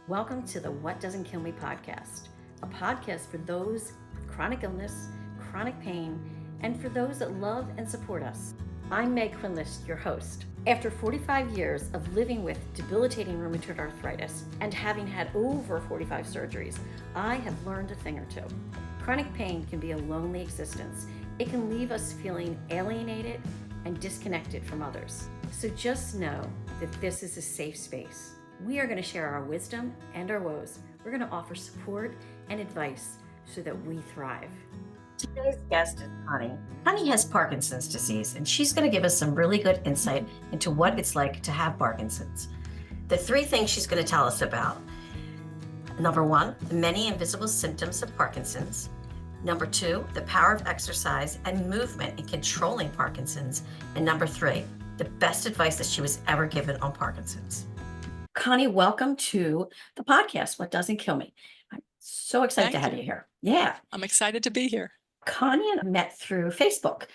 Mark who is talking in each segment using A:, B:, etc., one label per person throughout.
A: Welcome to the What Doesn't Kill Me podcast, a podcast for those with chronic illness, chronic pain, and for those that love and support us. I'm Meg Quinlist, your host. After 45 years of living with debilitating rheumatoid arthritis and having had over 45 surgeries, I have learned a thing or two. Chronic pain can be a lonely existence. It can leave us feeling alienated and disconnected from others. So just know that this is a safe space. We are going to share our wisdom and our woes. We're going to offer support and advice so that we thrive. Today's guest is Connie. Connie has Parkinson's disease, and she's going to give us some really good insight into what it's like to have Parkinson's. The three things she's going to tell us about. Number one, the many invisible symptoms of Parkinson's. Number two, the power of exercise and movement in controlling Parkinson's. And number three, the best advice that she was ever given on Parkinson's. Connie, welcome to the podcast, What Doesn't Kill Me. I'm so excited to have you here. Yeah.
B: I'm excited to be here.
A: Connie and I met through Facebook.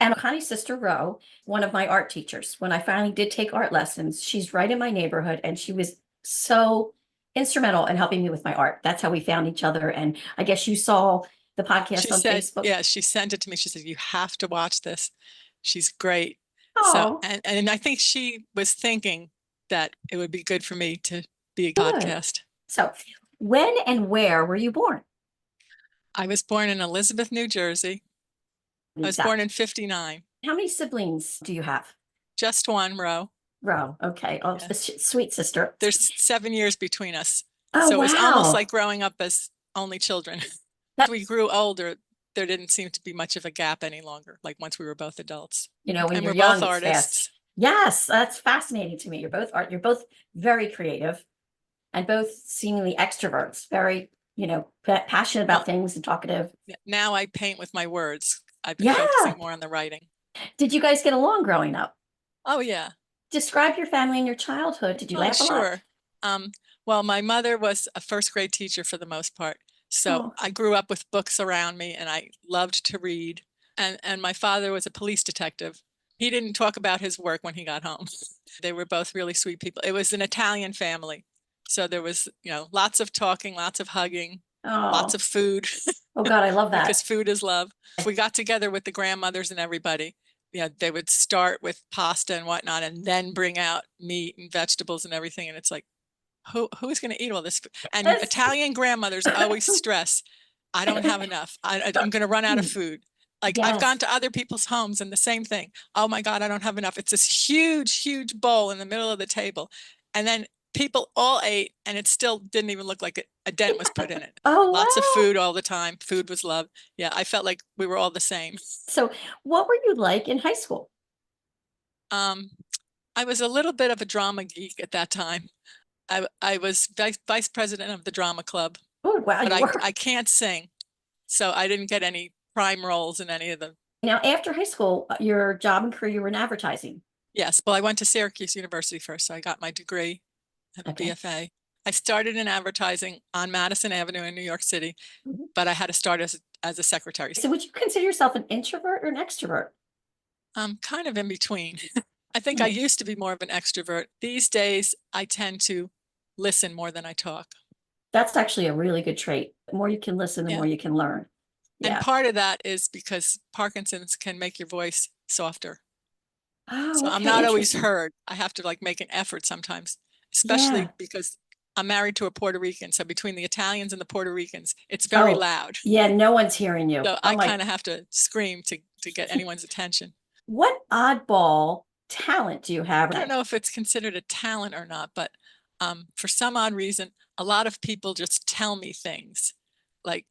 A: And Connie's sister, Ro, one of my art teachers, when I finally did take art lessons, she's right in my neighborhood, and she was so instrumental in helping me with my art. That's how we found each other. And I guess you saw the podcast on Facebook.
B: Yeah, she sent it to me. She said, you have to watch this. She's great.
A: Oh.
B: So, and I think she was thinking that it would be good for me to be a podcast.
A: So when and where were you born?
B: I was born in Elizabeth, New Jersey. I was born in 1959.
A: How many siblings do you have?
B: Just one, Ro.
A: Ro, okay. Oh, yeah. Sweet sister.
B: There's 7 years between us.
A: Oh,
B: so it was
A: wow.
B: almost like growing up as only children. As we grew older, there didn't seem to be much of a gap any longer, like once we were both adults.
A: You know, when
B: and
A: you're
B: we're
A: young,
B: both artists.
A: Yes, that's fascinating to me. You're both very creative and both seemingly extroverts, very, passionate about things and talkative.
B: Now I paint with my words. I've been focusing more on the writing.
A: Did you guys get along growing up?
B: Oh, yeah.
A: Describe your family and your childhood. Did you laugh a lot?
B: Sure. Well, my mother was a first grade teacher for the most part. So I grew up with books around me, and I loved to read. And my father was a police detective. He didn't talk about his work when he got home. They were both really sweet people. It was an Italian family. So there was, lots of talking, lots of hugging, lots of food.
A: Oh, God, I love that.
B: Because food is love. We got together with the grandmothers and everybody. They would start with pasta and whatnot, and then bring out meat and vegetables and everything. And it's like, who's going to eat all this? And Italian grandmothers always stress, I don't have enough. I'm going to run out of food. Like, I've gone to other people's homes and the same thing. Oh my God, I don't have enough. It's this huge, huge bowl in the middle of the table. And then people all ate, and it still didn't even look like a dent was put in it.
A: Oh,
B: lots of food all the time. Food was love. Yeah, I felt like we were all the same.
A: So what were you like in high school?
B: I was a little bit of a drama geek at that time. I was vice president of the drama club.
A: Oh, wow.
B: But I can't sing. So I didn't get any prime roles in any of them.
A: Now, after high school, your job and career, you were in advertising.
B: Yes. Well, I went to Syracuse University first. So I got my degree, a BFA. I started in advertising on Madison Avenue in New York City, but I had to start as a secretary.
A: So would you consider yourself an introvert or an extrovert?
B: Kind of in between. I think I used to be more of an extrovert. These days, I tend to listen more than I talk.
A: That's actually a really good trait. The more you can listen, the more you can learn.
B: And part of that is because Parkinson's can make your voice softer.
A: Oh,
B: so I'm not always heard. I have to make an effort sometimes, especially because I'm married to a Puerto Rican. So between the Italians and the Puerto Ricans, it's very loud.
A: Yeah, no one's hearing you.
B: So I kind of have to scream to get anyone's attention. What
A: oddball talent do you have?
B: I don't know if it's considered a talent or not, but for some odd reason, a lot of people just tell me things like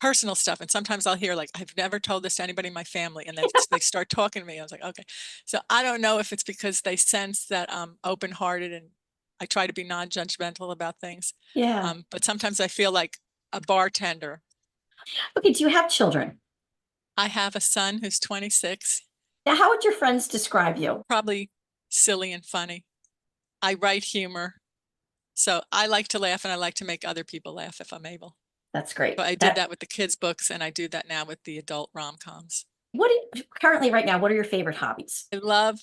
B: personal stuff. And sometimes I'll hear I've never told this to anybody in my family. And then they start talking to me. I was like, okay. So I don't know if it's because they sense that I'm open-hearted and I try to be non-judgmental about things.
A: Yeah.
B: But sometimes I feel like a bartender.
A: Okay. Do you have children?
B: I have a son who's 26.
A: Now, how would your friends describe you?
B: Probably silly and funny. I write humor. So I like to laugh, and I like to make other people laugh if I'm able.
A: That's great.
B: So I did that with the kids' books, and I do that now with the adult rom-coms.
A: Currently right now, what are your favorite hobbies?
B: I love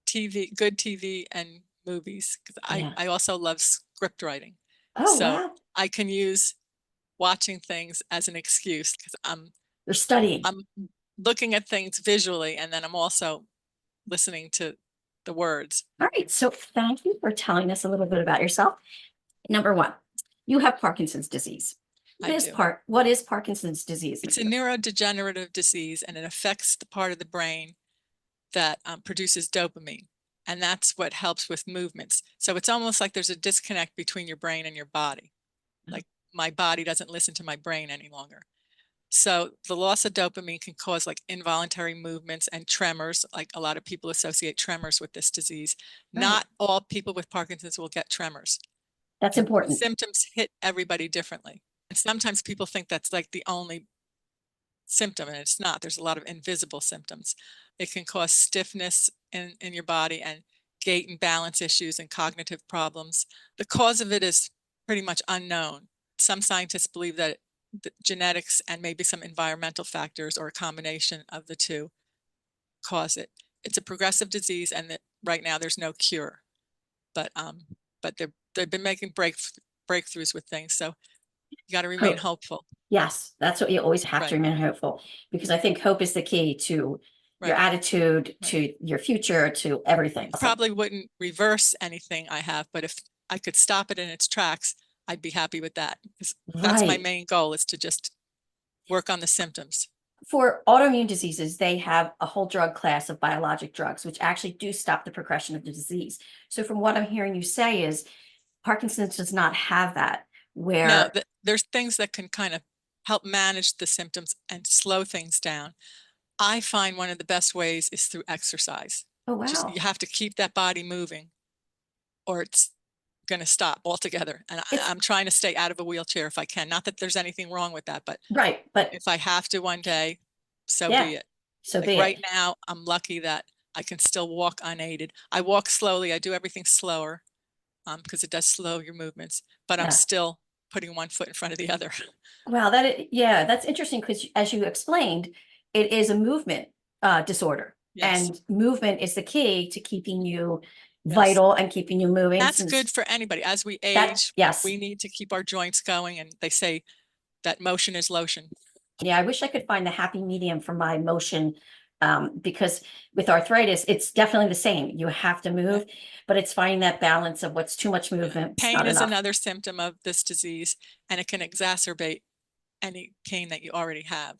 B: TV, good TV and movies. Because I also love script writing.
A: Oh,
B: So
A: wow.
B: I can use watching things as an excuse because
A: You're studying.
B: I'm looking at things visually, and then I'm also listening to the words.
A: All right. So thank you for telling us a little bit about yourself. Number one, you have Parkinson's disease.
B: I do.
A: What is Parkinson's disease?
B: It's a neurodegenerative disease, and it affects the part of the brain that produces dopamine. And that's what helps with movements. So it's almost like there's a disconnect between your brain and your body. Like my body doesn't listen to my brain any longer. So the loss of dopamine can cause like involuntary movements and tremors. Like a lot of people associate tremors with this disease.
A: Right.
B: Not all people with Parkinson's will get tremors.
A: That's important.
B: Symptoms hit everybody differently. And sometimes people think that's like the only symptom, and it's not. There's a lot of invisible symptoms. It can cause stiffness in your body and gait and balance issues and cognitive problems. The cause of it is pretty much unknown. Some scientists believe that the genetics and maybe some environmental factors or a combination of the two cause it. It's a progressive disease, and that right now there's no cure. But they've been making breakthroughs with things, so you got to remain hopeful.
A: Yes, that's what you always have
B: Right.
A: to remain hopeful, because I think hope is the key to your attitude, to your future, to everything.
B: Probably wouldn't reverse anything I have, but if I could stop it in its tracks, I'd be happy with that. That's my main goal, is to just work on the symptoms.
A: For autoimmune diseases, they have a whole drug class of biologic drugs, which actually do stop the progression of the disease. So from what I'm hearing you say is Parkinson's does not have that, where
B: no, there's things that can kind of help manage the symptoms and slow things down. I find one of the best ways is through exercise.
A: Oh, wow.
B: Just, you have to keep that body moving or it's going to stop altogether. And I'm trying to stay out of a wheelchair if I can. Not that there's anything wrong with that, but
A: but
B: if I have to one day, so
A: yeah,
B: be it.
A: So
B: like
A: be
B: right
A: it.
B: now, I'm lucky that I can still walk unaided. I walk slowly. I do everything slower because it does slow your movements, but I'm still putting one foot in front of the other.
A: Wow, that's interesting, because as you explained, it is a movement disorder.
B: Yes.
A: And movement is the key to keeping you vital and keeping you moving.
B: That's good for anybody. As we age, we need to keep our joints going. And they say that motion is lotion.
A: Yeah, I wish I could find the happy medium for my motion, because with arthritis, it's definitely the same. You have to move, but it's finding that balance of what's too much movement.
B: Pain is another symptom of this disease, and it can exacerbate any pain that you already have.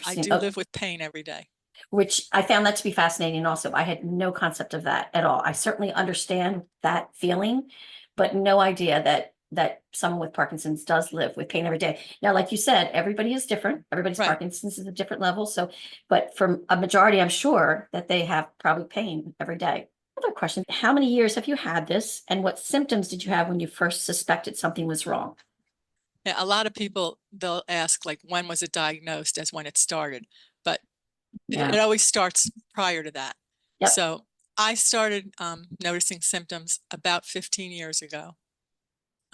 B: I do live with pain every day. Which
A: I found that to be fascinating also. I had no concept of that at all. I certainly understand that feeling, but no idea that someone with Parkinson's does live with pain every day. Now, like you said, everybody is different. Everybody's Parkinson's is a different level. So, but for a majority, I'm sure that they have probably pain every day. Another question: how many years have you had this, and what symptoms did you have when you first suspected something was wrong?
B: Yeah, a lot of people, they'll ask like, when was it diagnosed as when it started? But it always starts prior to that. So I started noticing symptoms about 15 years ago,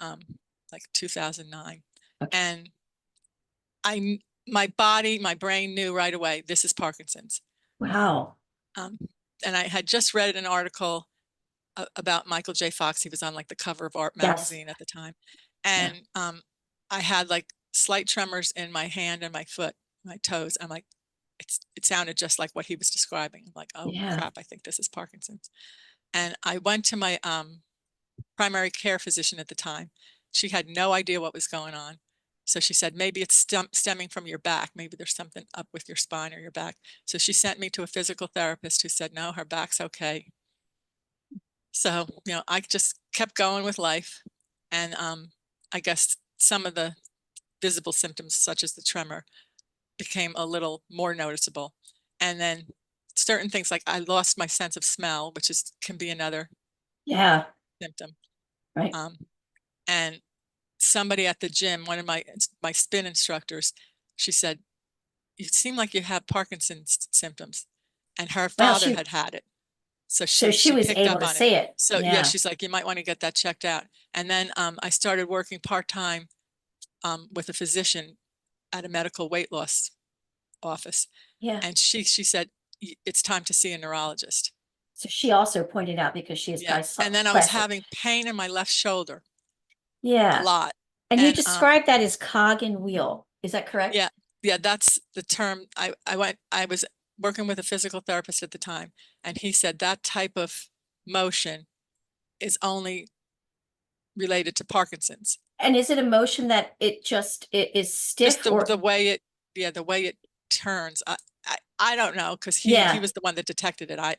B: like 2009. And my brain knew right away, this is Parkinson's.
A: Wow.
B: And I had just read an article about Michael J. Fox. He was on like the cover of Art magazine at the time. And I had like slight tremors in my hand and my foot, my toes. I'm like, it sounded just like what he was describing. I'm like, oh crap, I think this is Parkinson's. And I went to my primary care physician at the time. She had no idea what was going on. So she said, maybe it's stemming from your back. Maybe there's something up with your spine or your back. So she sent me to a physical therapist who said, no, her back's okay. So, I just kept going with life. And I guess some of the visible symptoms, such as the tremor, became a little more noticeable. And then certain things like I lost my sense of smell, which can be another symptom.
A: Right.
B: And somebody at the gym, one of my spin instructors, she said, you seem like you have Parkinson's symptoms. And her father had it. So she
A: was
B: picked
A: able
B: up
A: to
B: on
A: see
B: it.
A: it.
B: So she's like, you might want to get that checked out. And then I started working part-time with a physician at a medical weight loss office. And she said, it's time to see a neurologist.
A: So she also pointed out, because she is
B: and then I was having pain in my left shoulder. a
A: Yeah.
B: lot.
A: And you
B: And
A: described that as cog and wheel. Is that correct?
B: yeah, that's the term. I was working with a physical therapist at the time, and he said that type of motion is only related to Parkinson's.
A: And is it a motion that it is
B: Just
A: stiff
B: the
A: or
B: way it, yeah, the way it turns. I don't know, because he
A: yeah.
B: was the one that detected it. I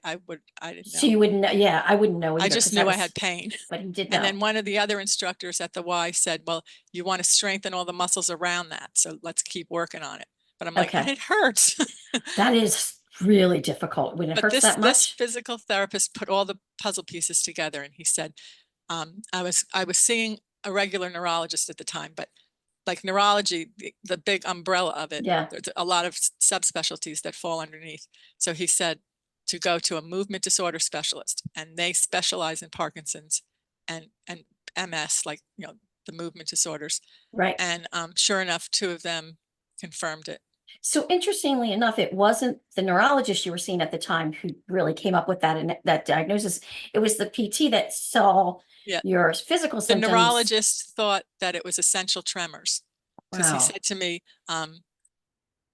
B: didn't
A: So
B: know.
A: you wouldn't know. Yeah, I wouldn't know
B: I
A: either
B: just
A: because that
B: knew I had
A: was,
B: pain.
A: but he did
B: And
A: know.
B: then one of the other instructors at the Y said, well, you want to strengthen all the muscles around that. So let's keep working on it. But I'm like, and
A: Okay.
B: it hurts.
A: That is really difficult when it
B: But
A: hurts that
B: this
A: much.
B: physical therapist put all the puzzle pieces together, and he said, I was seeing a regular neurologist at the time, but like neurology, the big umbrella of it,
A: Yeah.
B: there's a lot of subspecialties that fall underneath. So he said to go to a movement disorder specialist, and they specialize in Parkinson's and MS, like, you know, the movement disorders.
A: Right.
B: And sure enough, two of them confirmed it.
A: So interestingly enough, it wasn't the neurologist you were seeing at the time who really came up with that diagnosis. It was the PT that saw
B: Yeah.
A: your physical
B: The
A: symptoms.
B: neurologist thought that it was essential tremors, because he
A: Wow.
B: said to me,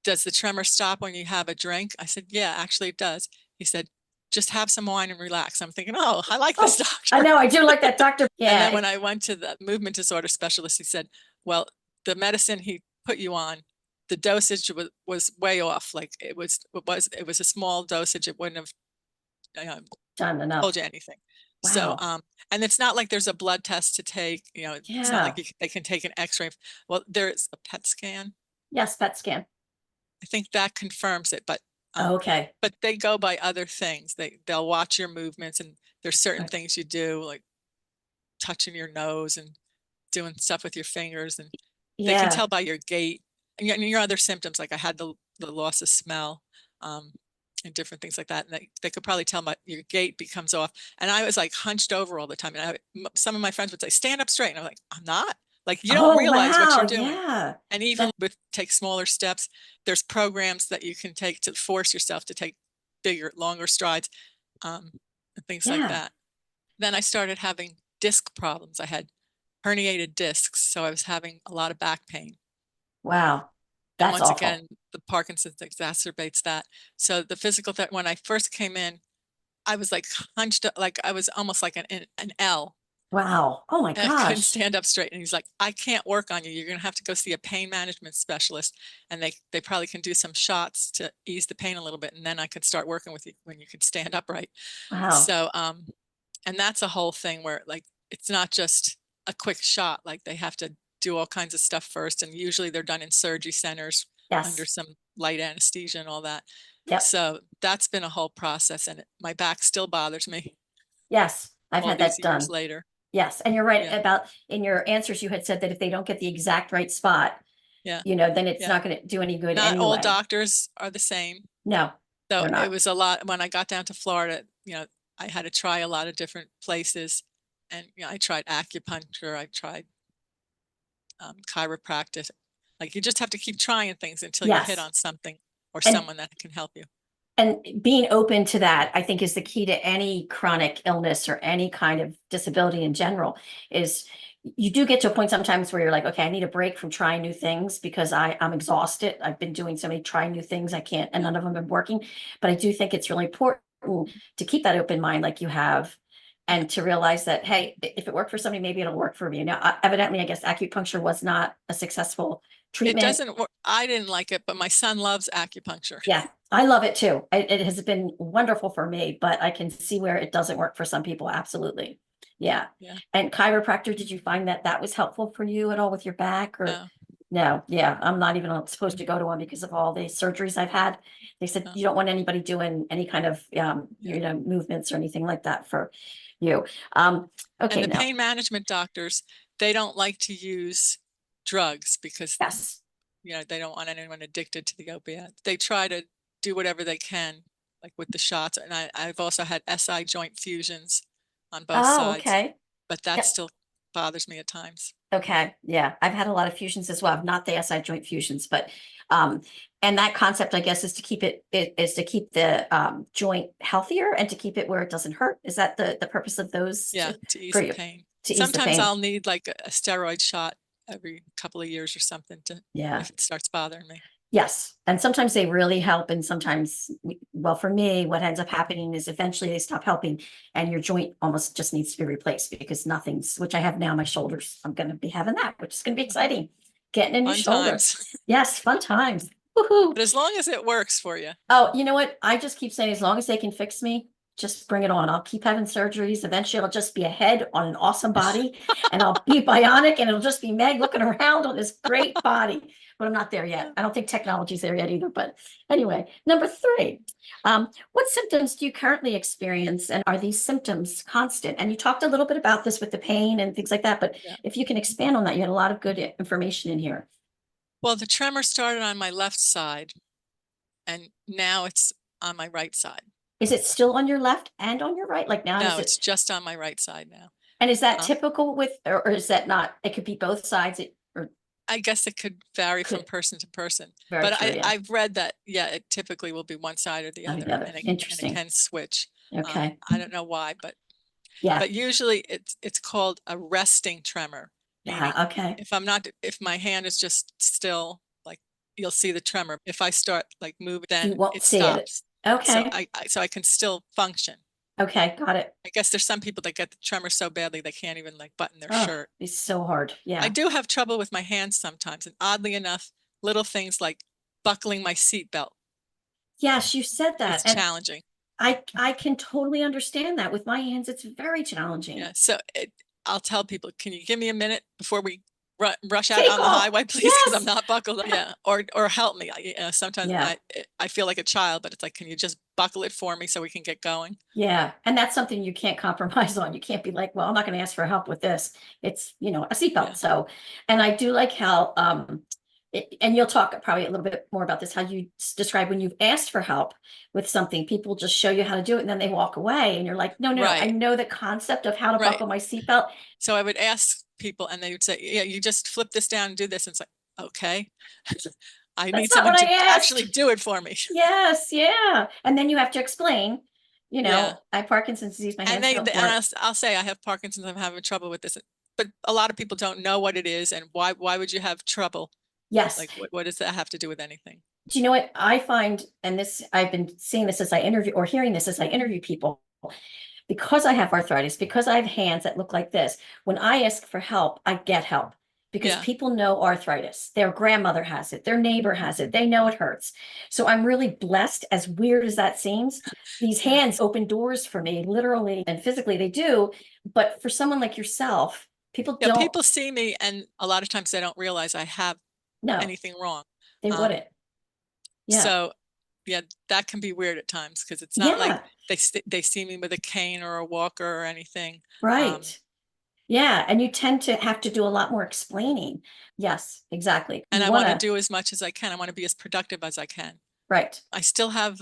B: does the tremor stop when you have a drink? I said, yeah, actually it does. He said, just have some wine and relax. I'm thinking, oh, I like this
A: Oh, I
B: doctor.
A: know. I do like that doctor.
B: And
A: Yeah.
B: then when I went to the movement disorder specialist, he said, well, the medicine he put you on, the dosage was way off. Like it was a small dosage. It wouldn't have
A: Done
B: told
A: enough.
B: you anything. So,
A: Wow.
B: and it's not like there's a blood test to take, you know, it's not
A: Yeah.
B: like they can take an x-ray. Well, there's a PET scan.
A: Yes, PET scan.
B: I think that confirms it,
A: Okay.
B: but they go by other things. They'll watch your movements, and there's certain
A: Right.
B: things you do, like touching your nose and doing stuff with your fingers, and they can
A: Yeah.
B: tell by your gait and your other symptoms. Like I had the loss of smell, um, and different things like that. And they could probably tell my your gait becomes off. And I was like hunched over all the time. And some of my friends would say, stand up straight. And I'm like, I'm not. Like, you don't
A: Oh,
B: realize what you're
A: wow.
B: doing.
A: Yeah.
B: And even
A: That,
B: with take smaller steps, there's programs that you can take to force yourself to take bigger, longer strides, and things like
A: yeah.
B: that. Then I started having disc problems. I had herniated discs, so I was having a lot of back pain.
A: Wow.
B: And
A: That's
B: once
A: awful.
B: again, the Parkinson's exacerbates that. So the physical that when I first came in, I was like hunched up, like I was almost like an L.
A: Wow. Oh my
B: And I couldn't
A: gosh.
B: stand up straight. And he's like, I can't work on you. You're going to have to go see a pain management specialist. And they probably can do some shots to ease the pain a little bit. And then I could start working with you when you could stand upright.
A: Wow.
B: So, and that's a whole thing where like, it's not just a quick shot. Like they have to do all kinds of stuff first. And usually they're done in surgery centers under
A: Yes.
B: some light anesthesia and all that.
A: Yep.
B: So that's been a whole process, and my back still bothers me
A: Yes. I've
B: all
A: had
B: these
A: that
B: years
A: done.
B: later.
A: Yes. And you're right
B: Yeah.
A: about in your answers, you had said that if they don't get the exact right spot,
B: Yeah.
A: then it's
B: Yeah.
A: not going to do any good
B: Not all
A: anyway.
B: doctors are the same.
A: No,
B: So
A: they're
B: it
A: not.
B: was a lot when I got down to Florida, you know, I had to try a lot of different places, and, you know, I tried acupuncture, I tried chiropractic. Like you just have to keep trying things until you hit
A: Yes.
B: on something or
A: And
B: someone that can help you.
A: and being open to that, I think, is the key to any chronic illness or any kind of disability in general, is you do get to a point sometimes where you're like, okay, I need a break from trying new things because I'm exhausted. I've been doing so many trying new things. I can't, and
B: Yeah.
A: none of them have been working. But I do think it's really important to keep that open mind like you have,
B: Yeah.
A: and to realize that, hey, if it worked for somebody, maybe it'll work for me. Now, evidently, I guess acupuncture was not a successful
B: It
A: treatment.
B: doesn't work. I didn't like it, but my son loves acupuncture.
A: Yeah, I love it too. It has been wonderful for me, but I can see where it doesn't work for some people. Absolutely. Yeah.
B: Yeah.
A: And chiropractor, did you find that that was helpful for you at all with your back or?
B: No,
A: No, yeah, I'm not even supposed to go to one because of all the surgeries I've had. They said
B: no.
A: you don't want anybody doing any kind of,
B: Yeah.
A: movements or anything like that for you.
B: And
A: Okay,
B: the
A: now,
B: pain management doctors, they don't like to use drugs because,
A: yes.
B: you know, they don't want anyone addicted to the opiate. They try to do whatever they can, like with the shots. And I've also had SI joint fusions on both
A: Oh,
B: sides,
A: okay.
B: but that
A: Yeah.
B: still bothers me at times.
A: Okay, yeah, I've had a lot of fusions as well, not the SI joint fusions, but um, and that concept, I guess, is to keep it is to keep the joint healthier and to keep it where it doesn't hurt. Is that the purpose of those
B: Yeah, to ease
A: for
B: the
A: you?
B: pain.
A: to ease the
B: Sometimes
A: pain.
B: I'll need like a steroid shot every couple of years or something to,
A: Yeah.
B: if it starts bothering me.
A: Yes. And sometimes they really help. And sometimes, well, for me, what ends up happening is eventually they stop helping and your joint almost just needs to be replaced because nothing's, which I have now, my shoulders. I'm going to be having that, which is going to be exciting. Getting a new
B: Fun
A: shoulder.
B: times.
A: Yes. Fun times. Woohoo.
B: But as long as it works for you.
A: Oh, you know what? I just keep saying, as long as they can fix me, just bring it on. I'll keep having surgeries. Eventually, I'll just be a head on an awesome body and I'll be bionic and it'll just be Meg looking around on this great body. But I'm not there yet. I don't think technology's there yet either. But anyway, number 3, what symptoms do you currently experience? And are these symptoms constant? And you talked a little bit about this with the pain and things like that. But
B: Yeah.
A: if you can expand on that, you had a lot of good information in here.
B: Well, the tremor started on my left side and now it's on my right side.
A: Is it still on your left and on your right? Like now,
B: No,
A: is
B: it's
A: it?
B: just on my right side now.
A: And is that
B: Um,
A: typical with, or is that not? It could be both sides. Or
B: I guess it could vary from
A: could,
B: person to person,
A: very
B: but
A: true. Yeah.
B: I've read that, yeah, it typically will be one side or the
A: Not
B: other,
A: the other.
B: and it
A: Interesting.
B: can switch.
A: Okay.
B: I don't know why,
A: Yeah.
B: but usually it's called a resting tremor, meaning
A: Yeah. Okay.
B: if my hand is just still, like you'll see the tremor. If I start like moving,
A: You
B: then
A: won't
B: it
A: see it.
B: stops. So
A: Okay.
B: I can still function.
A: Okay. Got it.
B: I guess there's some people that get the tremor so badly they can't even like button their
A: Oh,
B: shirt.
A: it's so hard.
B: I
A: Yeah.
B: do have trouble with my hands sometimes, and oddly enough, little things like buckling my seatbelt
A: Yes, you said that.
B: is
A: And
B: challenging.
A: I can totally understand that. With my hands, it's very challenging.
B: Yeah, so I'll tell people, can you give me a minute before we rush out
A: Take
B: on the
A: off.
B: highway, please? Because I'm
A: Yes.
B: not buckled up. Yeah, or help me. Sometimes
A: Yeah.
B: I feel like a child, but it's like, can you just buckle it for me so we can get going?
A: Yeah. And that's something you can't compromise on. You can't be like, well, I'm not going to ask for help with this. It's, a seatbelt.
B: Yeah.
A: So, and I do like how, and you'll talk probably a little bit more about this, how you describe when you've asked for help with something, people just show you how to do it and then they walk away and you're like, no, no, no, I
B: Right,
A: know the concept of how to
B: right.
A: buckle my seatbelt.
B: So I would ask people and they would say, yeah, you just flip this down and do this. And it's like, okay, I need
A: That's not
B: someone
A: what
B: to
A: I
B: actually
A: asked.
B: do it for me.
A: Yes. Yeah. And then you have to explain,
B: Yeah.
A: I have Parkinson's disease, my
B: And
A: hands don't work.
B: I'll say I have Parkinson's, I'm having trouble with this, but a lot of people don't know what it is and why would you have trouble?
A: Yes.
B: Like, what does that have to do with anything?
A: Do you know what I find? And this, I've been seeing this as I interview or hearing this as I interview people, because I have arthritis, because I have hands that look like this. When I ask for help, I get help because
B: Yeah.
A: people know arthritis. Their grandmother has it, their neighbor has it, they know it hurts. So I'm really blessed, as weird as that seems. These
B: Yeah.
A: hands open doors for me, literally and physically, they do. But for someone like yourself, people
B: Yeah.
A: don't
B: People see me and a lot of times they don't realize I have
A: know.
B: anything wrong.
A: They
B: Um,
A: wouldn't. Yeah.
B: so yeah, that can be weird at times because it's not like
A: Yeah.
B: they see me with a cane or a walker or anything.
A: Right. Yeah. And you tend to have to do a lot more explaining. Yes, exactly.
B: And
A: You
B: I
A: want
B: want to
A: to,
B: do as much as I can. I want to be as productive as I can.
A: right.
B: I still have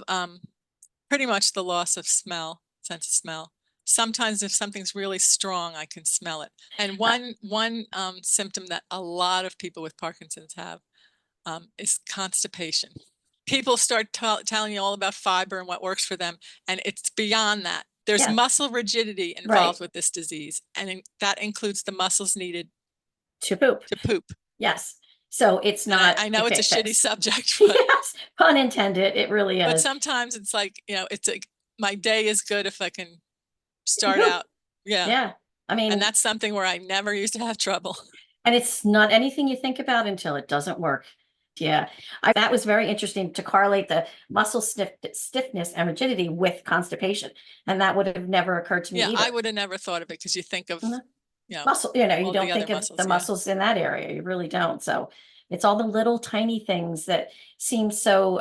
B: pretty much the loss of sense of smell. Sometimes if something's really strong, I can smell it. And one symptom that a lot of people with Parkinson's have is constipation. People start telling you all about fiber and what works for them, and it's beyond that. There's
A: Yeah.
B: muscle rigidity
A: Right.
B: involved with this disease, and that includes the muscles needed
A: To poop.
B: to poop.
A: Yes. So it's
B: And
A: not
B: I know
A: a
B: it's a
A: quick
B: shitty
A: fix.
B: subject, but
A: Yes, pun intended. It really
B: but
A: is.
B: sometimes it's like, it's like my day is good if I can
A: You
B: start
A: poop.
B: out. Yeah.
A: Yeah. I
B: And
A: mean,
B: that's something where I never used to have trouble.
A: and it's not anything you think about until it doesn't work. Yeah. That was very interesting to correlate the muscle stiffness and rigidity with constipation. And that would have never occurred to me
B: Yeah, I
A: either.
B: would have never thought of it because you think of,
A: Mhm.
B: you know,
A: Muscle, you
B: all the
A: don't
B: other
A: think of the
B: muscles. Yeah.
A: muscles in that area. You really don't. So it's all the little tiny things that seem so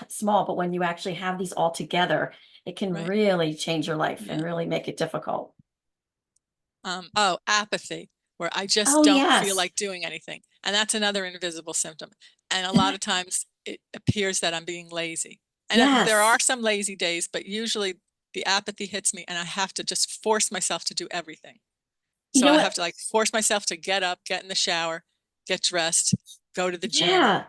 A: small, but when you actually have these all together, it can
B: Right.
A: really change your life and
B: Yeah.
A: really make it difficult.
B: Apathy, where I just
A: Oh,
B: don't feel
A: yes.
B: like doing anything. And that's another invisible symptom. And a lot of times it appears that I'm being lazy. And there
A: Yes.
B: are some lazy days, but usually the apathy hits me and I have to just force myself to do everything.
A: You
B: So
A: know
B: I have
A: what?
B: to like force myself to get up, get in the shower, get dressed, go to the gym.
A: Yeah.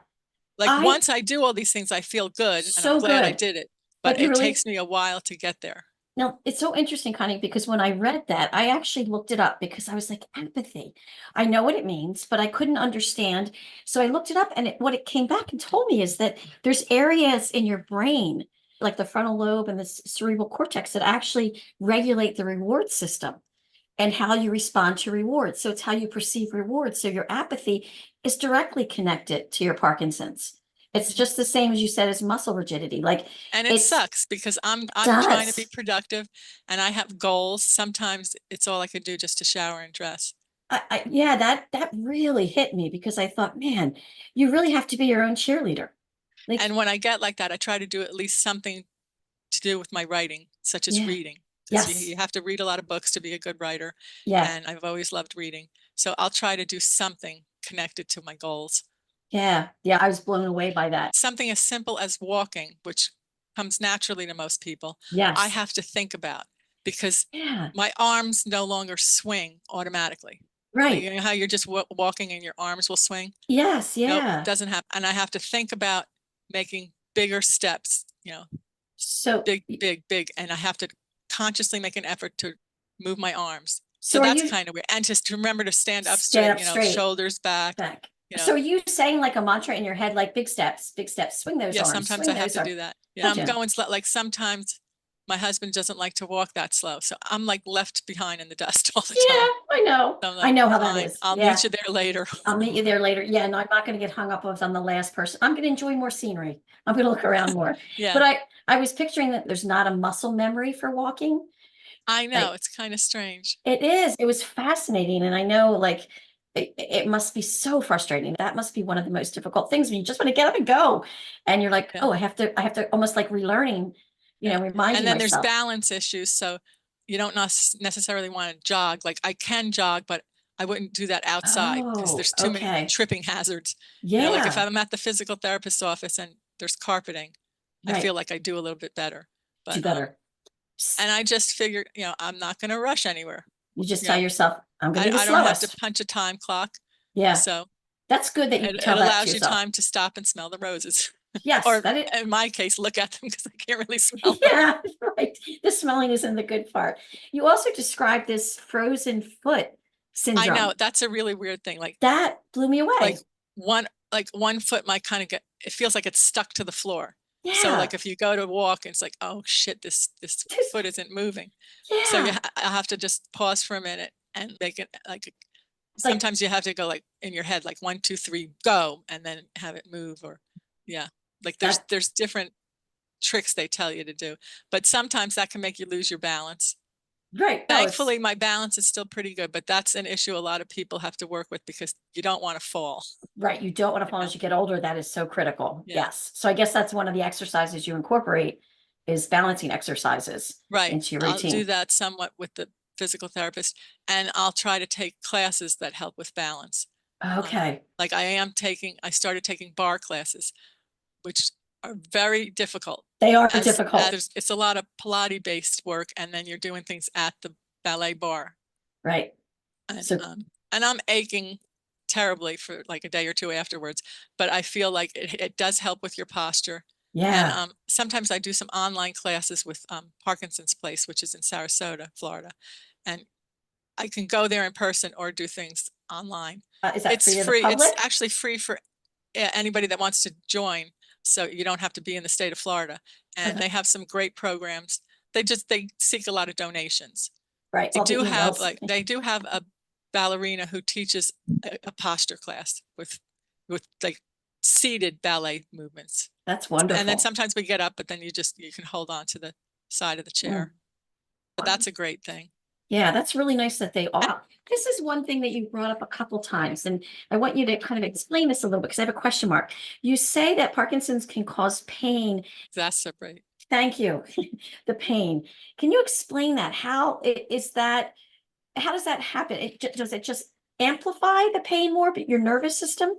B: Like
A: I
B: once I do all these things, I feel good and I'm
A: so
B: glad I
A: good.
B: did it, but
A: But you
B: it
A: really
B: takes me a while to get there.
A: Now, it's so interesting, Connie, because when I read that, I actually looked it up because I was like, empathy. I know what it means, but I couldn't understand. So I looked it up, and what it came back and told me is that there's areas in your brain, like the frontal lobe and the cerebral cortex, that actually regulate the reward system and how you respond to rewards. So it's how you perceive rewards. So your apathy is directly connected to your Parkinson's. It's
B: Mhm.
A: just the same as you said as muscle rigidity. Like
B: And it
A: it's
B: sucks because I'm trying to be
A: does.
B: productive and I have goals. Sometimes it's all I could do just to shower and dress.
A: Yeah, that really hit me because I thought, man, you really have to be your own cheerleader. Like,
B: And when I get like that, I try to do at least something to do with my writing, such as
A: yeah,
B: reading, because you
A: yes,
B: have to read a lot of books to be a good writer.
A: yeah,
B: And I've always loved reading. So I'll try to do something connected to my goals.
A: yeah, yeah. I was blown away by that.
B: Something as simple as walking, which comes naturally to most people, I
A: Yes,
B: have to think about because
A: yeah,
B: my arms no longer swing automatically. Like,
A: right.
B: you know how you're just walking and your arms will swing?
A: Yes,
B: Nope,
A: yeah.
B: doesn't happen. And I have to think about making bigger steps,
A: So,
B: big, big, big. And I have to consciously make an effort to move my arms. So
A: so are
B: that's
A: you
B: kind of weird. And just to remember to stand up
A: stand
B: straight,
A: up straight
B: shoulders back,
A: back?
B: you know.
A: So are you saying like a mantra in your head, like big steps,
B: Yeah, sometimes I
A: swing
B: have
A: those
B: to
A: arms.
B: do that. Yeah, I'm
A: Gotcha.
B: going slow. Like sometimes my husband doesn't like to walk that slow. So I'm like left behind in the dust all the
A: Yeah,
B: time.
A: I know.
B: So I'm
A: I
B: like,
A: know how that
B: fine,
A: is.
B: I'll meet
A: Yeah.
B: you there later.
A: I'll meet you there later. Yeah, no, I'm not going to get hung up on the last person. I'm going to enjoy more scenery. I'm going to look around more.
B: Yeah,
A: But I was picturing that there's not a muscle memory for walking.
B: I know.
A: Like
B: It's kind of strange.
A: it is. It was fascinating, and I know like it must be so frustrating. That must be one of the most difficult things when you just want to get up and go, and you're like,
B: Yeah.
A: oh, I have to almost like relearning,
B: Yeah. And
A: reminding
B: then there's
A: myself.
B: balance issues. So you don't necessarily want to jog. Like I can jog, but I wouldn't do that outside because
A: Oh,
B: there's too many
A: okay.
B: tripping hazards. Like if
A: Yeah,
B: I'm at the physical therapist's office and there's carpeting, I
A: right.
B: feel like I do a little bit better.
A: Do
B: But
A: better.
B: and I just figured, I'm not going to rush anywhere.
A: You just
B: You
A: tell
B: know,
A: yourself, I'm going to be the
B: I don't have to
A: slowest.
B: punch a time clock.
A: Yeah,
B: So
A: that's good that you
B: it
A: tell that to
B: allows you
A: yourself.
B: time to stop and smell the roses.
A: Yes,
B: Or
A: that it.
B: in my case, look at them because I can't really smell them.
A: Yeah, right. The smelling isn't the good part. You also described this frozen foot
B: I know
A: syndrome.
B: that's a really weird thing.
A: That blew me
B: Like
A: away.
B: one foot might kind of it feels like it's stuck to the floor. So
A: Yeah.
B: like if you go to walk, it's like, oh shit, this foot isn't moving. So
A: Yeah.
B: I have to just pause for a minute and make it like
A: Like
B: sometimes you have to go like in your head, like 1, 2, 3, go, and then have it move. Or yeah, like
A: that.
B: there's different tricks they tell you to do, but sometimes that can make you lose your balance.
A: Right. No, it's
B: Thankfully, my balance is still pretty good, but that's an issue a lot of people have to work with because you don't want to fall.
A: right. You don't want to
B: You
A: fall
B: know?
A: as you get older. That is so critical.
B: Yeah,
A: Yes. So I guess that's one of the exercises you incorporate is balancing exercises
B: right.
A: into your
B: I'll do
A: routine.
B: that somewhat with the physical therapist, and I'll try to take classes that help with balance.
A: Okay.
B: Like I started taking bar classes, which are very difficult.
A: They are
B: As
A: difficult.
B: it's a lot of Pilates based work, and then you're doing things at the ballet bar,
A: Right.
B: and
A: So
B: I'm aching terribly for like a day or two afterwards. But I feel like it does help with your posture. And
A: yeah.
B: sometimes I do some online classes with Parkinson's Place, which is in Sarasota, Florida, and I can go there in person or do things online.
A: Is that
B: It's
A: free to the
B: free. It's
A: public?
B: actually free for anybody that wants to join. So you don't have to be in the state of Florida. And
A: Okay.
B: they have some great programs. They seek a lot of donations.
A: Right. All the emails.
B: They do have a ballerina who teaches a posture class with like seated ballet movements.
A: That's
B: And then
A: wonderful.
B: sometimes we get up, but then you can hold on to the side of the
A: Mm.
B: chair. But that's a great thing.
A: Yeah, that's really nice that they are. This is one thing that you brought up a couple times, and I want you to kind of explain this a little bit because I have a question mark. You say that Parkinson's can cause pain.
B: Exacerbate.
A: Thank you. The pain. Can you explain that? Is that, how does that happen? Does it just amplify the pain more, but your nervous system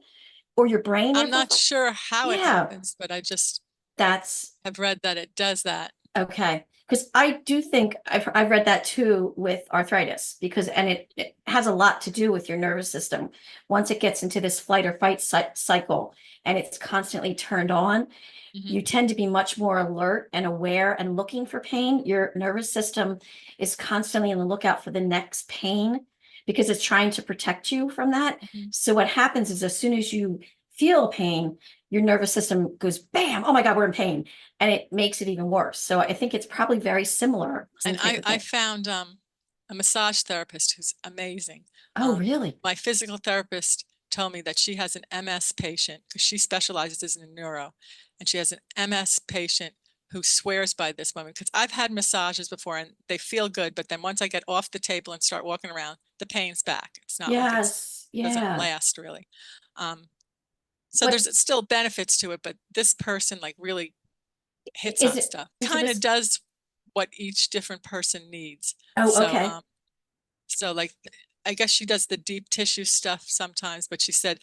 A: or your brain
B: I'm not
A: amplify?
B: sure how it
A: Yeah,
B: happens, but I just
A: that's
B: have read that it does that.
A: okay. Because I do think I've read that too with arthritis, because and it has a lot to do with your nervous system. Once it gets into this flight or fight cycle and it's constantly turned on, you tend to be much more alert and aware and looking for pain. Your nervous system is constantly on the lookout for the next pain because it's trying to protect you from that. So what happens is as soon as you feel pain, your nervous system goes bam, oh my God, we're in pain. And it makes it even worse. So I think it's probably very similar.
B: And I found a massage therapist who's amazing.
A: Oh, really?
B: My physical therapist told me that she has an MS patient because she specializes in neuro, and she has an MS patient who swears by this woman, because I've had massages before and they feel good, but then once I get off the table and start walking around, the pain's back. It's not like
A: Yes.
B: doesn't
A: Yeah.
B: last really. So
A: What
B: there's still benefits to it, but this person like really hits
A: is
B: on
A: it?
B: stuff.
A: Is it
B: Kind
A: a
B: of does what each different person needs.
A: Oh, okay.
B: So like, I guess she does the deep tissue stuff sometimes, but she said,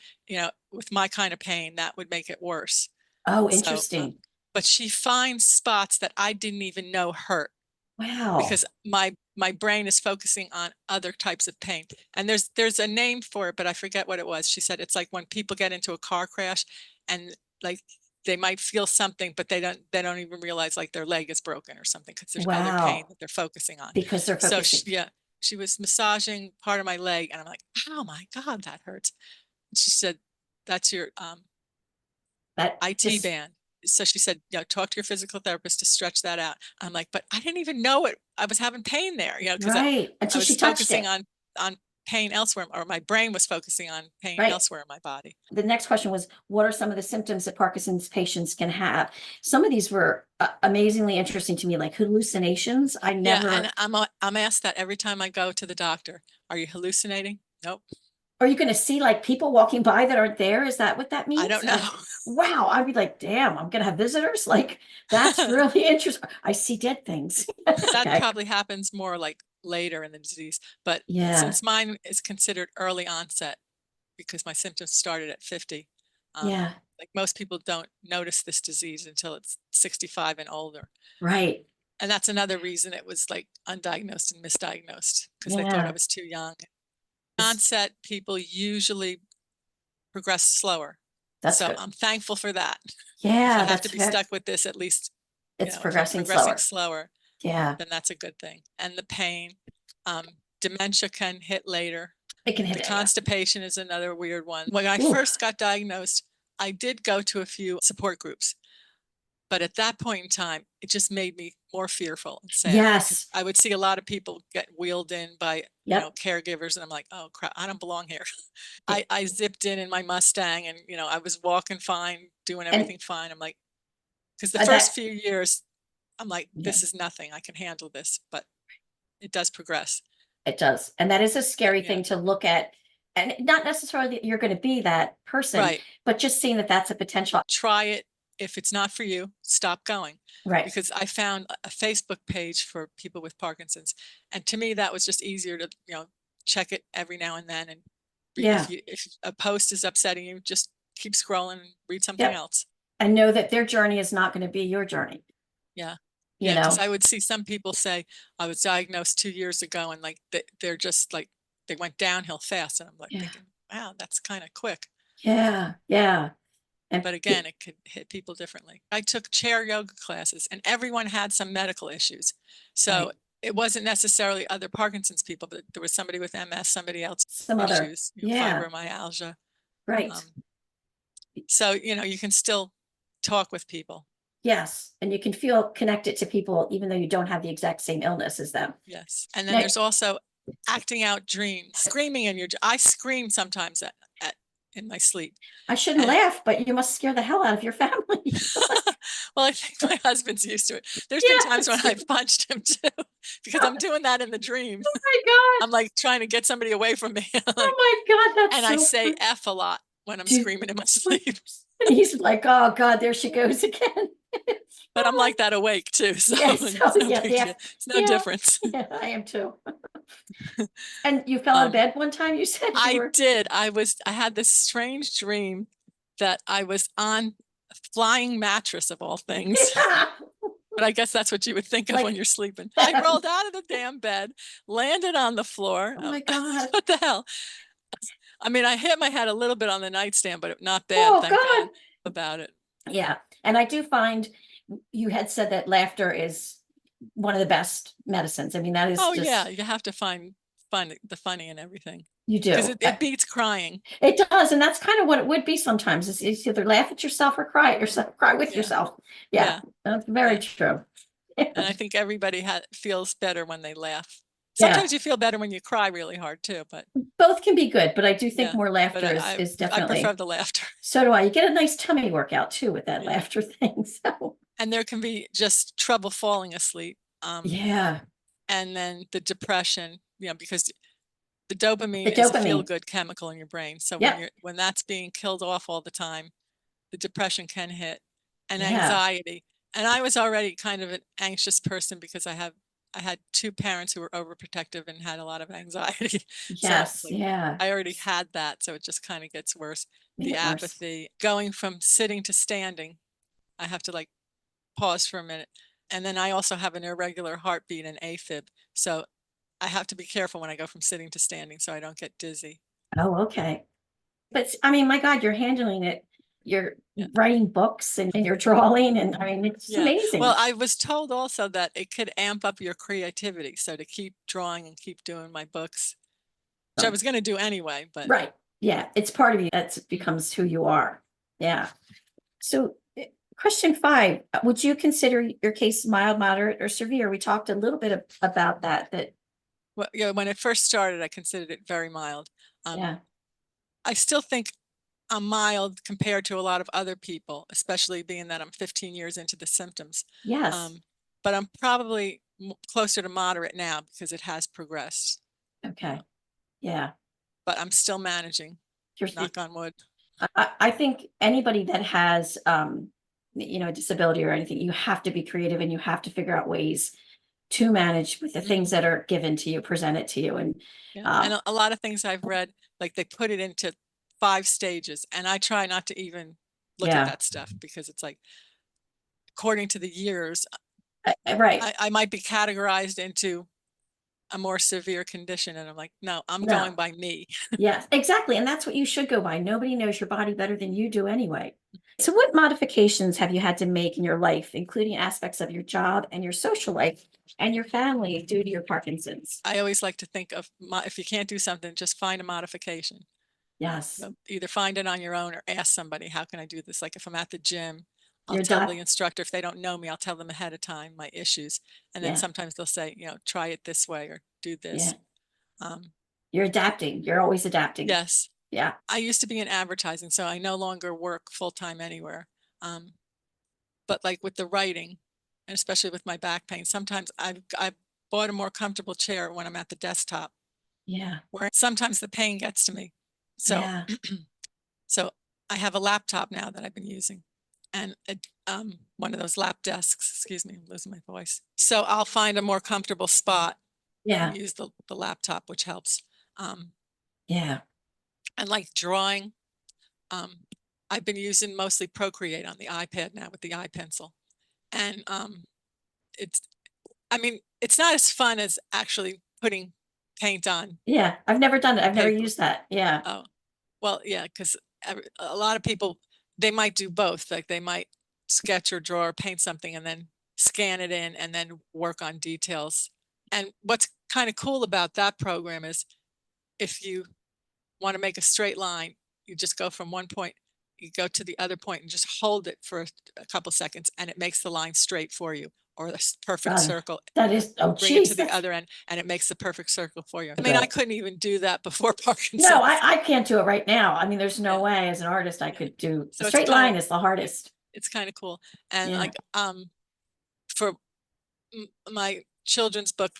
B: with my kind of pain, that would make it worse.
A: Oh,
B: So,
A: interesting.
B: but she finds spots that I didn't even know hurt,
A: Wow.
B: because my brain is focusing on other types of pain. And there's a name for it, but I forget what it was. She said it's like when people get into a car crash and like they might feel something, but they don't even realize like their leg is broken or something, because there's other pain
A: Wow.
B: that they're focusing on.
A: Because they're
B: So
A: focusing.
B: she was massaging part of my leg and I'm like, oh my God, that hurts. And she said, that's your
A: That
B: IT
A: just
B: band. So she said, talk to your physical therapist to stretch that out. I'm like, but I didn't even know it. I was having pain there, because
A: right
B: I
A: until
B: was
A: she touched
B: focusing
A: it.
B: on pain elsewhere, or my brain was focusing on pain
A: Right.
B: elsewhere in my body.
A: The next question was, what are some of the symptoms that Parkinson's patients can have? Some of these were amazingly interesting to me, like hallucinations. I
B: Yeah,
A: never,
B: and I'm asked that every time I go to the doctor. Are you hallucinating? Nope.
A: are you going to see like people walking by that aren't there? Is that what that
B: I
A: means?
B: don't know.
A: Wow. I'd be like, damn, I'm going to have visitors. Like, that's really interesting. I see dead things.
B: That
A: Okay.
B: probably happens more like later in the disease. But
A: Yeah.
B: since mine is considered early onset because my symptoms started at 50,
A: Yeah.
B: like most people don't notice this disease until it's 65 and older.
A: Right.
B: And that's another reason it was like undiagnosed and misdiagnosed, because they thought I
A: Yeah.
B: was too young. Onset people usually progress slower.
A: That's
B: So
A: good.
B: I'm thankful for that. If I
A: Yeah.
B: have to
A: That's
B: be
A: good.
B: stuck with this, at least,
A: It's
B: if I'm
A: progressing
B: progressing
A: slower.
B: slower,
A: Yeah.
B: then that's a good thing. And the pain, dementia can hit later.
A: It can hit
B: The
A: it. Yeah.
B: constipation is another weird one. When I
A: Ooh.
B: first got diagnosed, I did go to a few support groups. But at that point in time, it just made me more fearful and sad, because
A: Yes.
B: I would see a lot of people get wheeled in by,
A: Yep.
B: caregivers. And I'm like, oh crap, I don't belong here.
A: It-
B: I zipped in my Mustang and, I was walking fine, doing
A: and
B: everything fine. I'm like, because the first
A: that,
B: few years, I'm like,
A: yeah,
B: this is nothing. I can handle this, but it does progress.
A: it does. And that is a scary
B: Yeah.
A: thing to look at. And not necessarily that you're going to be that person,
B: Right.
A: but just seeing that that's a potential.
B: Try it. If it's not for you, stop going.
A: Right.
B: Because I found a Facebook page for people with Parkinson's. And to me, that was just easier to, check it every now and then. And
A: Yeah.
B: if a post is upsetting you, just keep scrolling and read something
A: Yep.
B: else.
A: And know that their journey is not going to be your journey.
B: Yeah.
A: You
B: Yeah. Because
A: know?
B: I would see some people say, I was diagnosed 2 years ago, and like they're just like, they went downhill fast. And I'm like
A: Yeah.
B: thinking, wow, that's kind of quick.
A: Yeah. Yeah. And
B: But again, it could hit people differently. I took chair yoga classes and everyone had some medical issues. So
A: right.
B: it wasn't necessarily other Parkinson's people, but there was somebody with MS, somebody else
A: Some other.
B: issues,
A: Yeah.
B: fibromyalgia.
A: Right.
B: Um, so, you can still talk with people.
A: Yes. And you can feel connected to people even though you don't have the exact same illness as them.
B: Yes. And then
A: Now,
B: there's also acting out dreams, screaming in I scream sometimes in my sleep.
A: I shouldn't
B: And
A: laugh, but you must scare the hell out of your family.
B: well, I think my husband's used to it. There's been times when
A: Yes.
B: I've punched him too, because I'm doing that in the dream.
A: Oh my God.
B: I'm like trying to get somebody away from me.
A: Oh
B: Like,
A: my God. That's
B: and I
A: so
B: say
A: funny.
B: F a lot when I'm
A: Dude.
B: screaming in my sleep.
A: And he's like, oh God, there she goes again.
B: But I'm like that awake too. So
A: Yes.
B: it's
A: Oh
B: no
A: yeah.
B: big
A: Yeah.
B: deal. It's no
A: Yeah.
B: difference.
A: Yeah. I am too. And you fell out of
B: Um,
A: bed one time, you said you
B: I
A: were.
B: did. I had this strange dream that I was on a flying mattress of all things.
A: Yeah.
B: But I guess that's what you would think of
A: Like-
B: when you're sleeping. I rolled out of the damn bed, landed on the floor.
A: Oh my God.
B: What the hell? I mean, I hit my head a little bit on the nightstand, but not bad,
A: Oh
B: thank
A: God.
B: God about it.
A: Yeah. And I do find you had said that laughter is one of the best medicines. I mean, that is
B: Oh
A: just,
B: yeah, you have to find the funny in everything
A: you
B: because
A: do.
B: it beats crying.
A: It does. And that's kind of what it would be sometimes. Is either laugh at yourself or cry at yourself, cry with
B: Yeah.
A: yourself. Yeah.
B: Yeah.
A: That's very
B: Yeah.
A: true.
B: And I think everybody feels better when they laugh.
A: Yeah.
B: Sometimes you feel better when you cry really hard too, but
A: Both can be good, but I do think
B: yeah.
A: more
B: But
A: laughter
B: I
A: is
B: I
A: definitely.
B: prefer the laughter.
A: So do I. You get a nice tummy workout too with that
B: Yeah.
A: laughter thing. So
B: And there can be just trouble falling asleep.
A: yeah.
B: And then the depression, because the dopamine
A: The
B: is a
A: dopamine.
B: feel-good chemical in your brain. So
A: Yeah.
B: when that's being killed off all the time, the depression can hit, and
A: Yeah.
B: anxiety. And I was already kind of an anxious person because I had two parents who were overprotective and had a lot of anxiety.
A: Yes.
B: So
A: Yeah.
B: I already had that, so it just kind of gets worse. The
A: Get worse.
B: apathy, going from sitting to standing, I have to like pause for a minute. And then I also have an irregular heartbeat and AFib. So I have to be careful when I go from sitting to standing so I don't get dizzy.
A: Oh, okay. But I mean, my God, you're handling it. You're
B: Yeah.
A: writing books and you're drawing, and I mean, it's
B: Yeah.
A: amazing.
B: Well, I was told also that it could amp up your creativity. So to keep drawing and keep doing my books, which I was going to do anyway, but
A: right. Yeah. It's part of you. That becomes who you are. Yeah. So question 5, would you consider your case mild, moderate, or severe? We talked a little bit about that.
B: well, when it first started, I considered it very mild.
A: Yeah.
B: I still think I'm mild compared to a lot of other people, especially being that I'm 15 years into the symptoms.
A: Yes.
B: But I'm probably closer to moderate now because it has progressed.
A: Okay. Yeah.
B: But I'm still managing, knock on wood.
A: I think anybody that has, a disability or anything, you have to be creative and you have to figure out ways to manage with the things that are given to you, presented to you. And
B: and a lot of things I've read, like they put it into 5 stages, and I try not to even look at that stuff because it's like, according to the years,
A: right.
B: I might be categorized into a more severe condition, and I'm like, no, I'm going by me.
A: Yes, exactly. And that's what you should go by. Nobody knows your body better than you do anyway. So what modifications have you had to make in your life, including aspects of your job and your social life and your family due to your Parkinson's?
B: I always like to think of if you can't do something, just find a modification.
A: Yes.
B: Either find it on your own or ask somebody, how can I do this? Like if I'm at the gym, I'll
A: Your
B: tell
A: doc.
B: the instructor, if they don't know me, I'll tell them ahead of time my issues. And then
A: Yeah.
B: sometimes they'll say, try it this way or do this.
A: You're adapting. You're always adapting.
B: Yes.
A: Yeah.
B: I used to be in advertising, so I no longer work full-time anywhere. But like with the writing, and especially with my back pain, sometimes I've bought a more comfortable chair when I'm at the desktop.
A: Yeah.
B: Where sometimes the pain gets to me. So,
A: Yeah.
B: so I have a laptop now that I've been using, and one of those lap desks. Excuse me, I'm losing my voice. So I'll find a more comfortable spot.
A: Yeah.
B: And use the laptop, which helps.
A: Yeah.
B: And like drawing, I've been using mostly Procreate on the iPad now with the iPencil, and it's not as fun as actually putting paint on.
A: Yeah. I've never done it. I've never
B: Paper.
A: used that. Yeah.
B: Oh, well, yeah, because a lot of people, they might do both. Like they might sketch or draw or paint something and then scan it in and then work on details. And what's kind of cool about that program is if you want to make a straight line, you just go from one point, you go to the other point and just hold it for a couple seconds and it makes the line straight for you, or a perfect circle.
A: That is, oh,
B: Bring it
A: geez,
B: to the other end and it makes the perfect circle for you. I mean,
A: Good.
B: I couldn't even do that before Parkinson's.
A: No, I can't do it right now. I mean, there's no way as an artist I could do.
B: So
A: a straight line is the hardest.
B: It's kind of cool. And like for my children's book,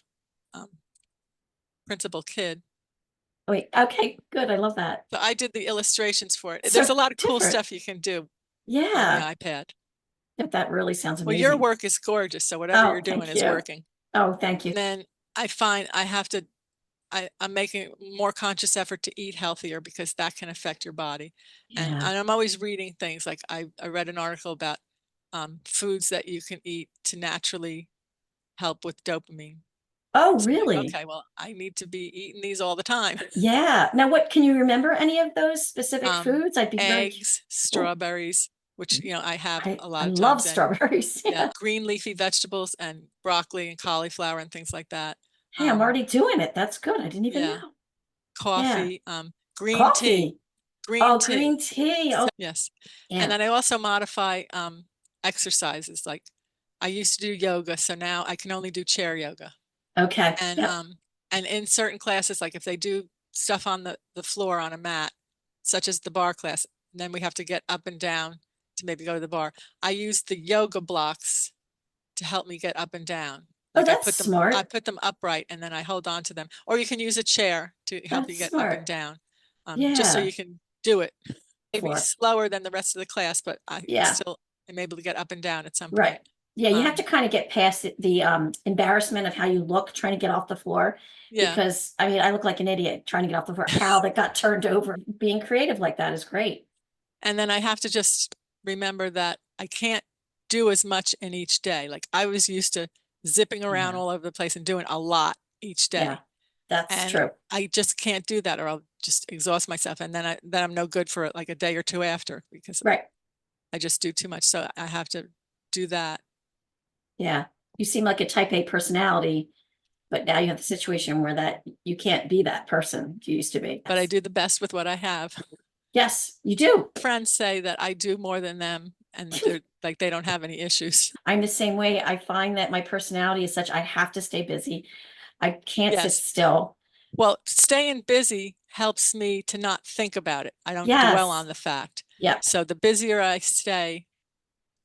B: Principal Kid.
A: Wait, okay, good. I love that.
B: So I did the illustrations for it.
A: So
B: There's a lot of cool
A: different
B: stuff you can do on
A: Yeah.
B: the iPad.
A: That really sounds
B: Well,
A: amazing.
B: your work is gorgeous, so whatever
A: Oh,
B: you're doing
A: thank
B: is
A: you.
B: working.
A: Oh, thank you.
B: And then I find I have to, I'm making more conscious effort to eat healthier because that can affect your body. And
A: Yeah.
B: I'm always reading things. Like I read an article about foods that you can eat to naturally help with dopamine.
A: Oh,
B: So like,
A: really?
B: okay, well, I need to be eating these all the time.
A: Yeah. Now, what can you remember any of those specific foods? I'd be very.
B: Eggs,
A: Oh,
B: strawberries, which, I have a
A: I
B: lot of
A: love
B: times, and
A: strawberries.
B: yeah,
A: Yeah.
B: green leafy vegetables and broccoli and cauliflower and things like that.
A: Hey, I'm already doing it. That's good. I didn't even
B: Yeah,
A: know. Yeah.
B: coffee, green tea,
A: Coffee.
B: green
A: Oh,
B: tea.
A: green tea.
B: So,
A: Oh,
B: yes. And
A: yeah.
B: then I also modify exercises. Like I used to do yoga, so now I can only do chair yoga.
A: Okay.
B: And
A: Yep.
B: and in certain classes, like if they do stuff on the floor on a mat, such as the bar class, then we have to get up and down to maybe go to the bar. I use the yoga blocks to help me get up and down.
A: Oh,
B: Like I
A: that's
B: put
A: smart.
B: them upright and then I hold on to them. Or you can use a chair to help
A: That's
B: you get up and
A: smart.
B: down. Just so
A: Yeah.
B: you can do it. Maybe
A: Floor.
B: slower than the rest of the class, but I
A: Yeah.
B: still am able to get up and down at some
A: Right.
B: point.
A: Yeah, you have to
B: Um,
A: kind of get past the embarrassment of how you look trying to get off the floor.
B: yeah.
A: Because I mean, I look like an idiot trying to get off the floor. How that got turned over. Being creative like that is great.
B: And then I have to just remember that I can't do as much in each day. Like I was used to zipping around
A: Yeah.
B: all over the place and doing a lot each
A: Yeah.
B: day.
A: That's
B: And
A: true.
B: I just can't do that or I'll just exhaust myself. And then I'm no good for like a day or two after because
A: Right.
B: I just do too much. So I have to do that.
A: Yeah. You seem like a type A personality, but now you have the situation where that you can't be that person you used to be.
B: But I do the best with what I have.
A: Yes, you do.
B: Friends say that I do more than them and they're like they don't have any issues.
A: I'm the same way. I find that my personality is such I have to stay busy. I can't sit
B: Yes.
A: still.
B: Well, staying busy helps me to not think about it. I don't dwell on
A: Yes.
B: the fact.
A: Yep.
B: So the busier I stay,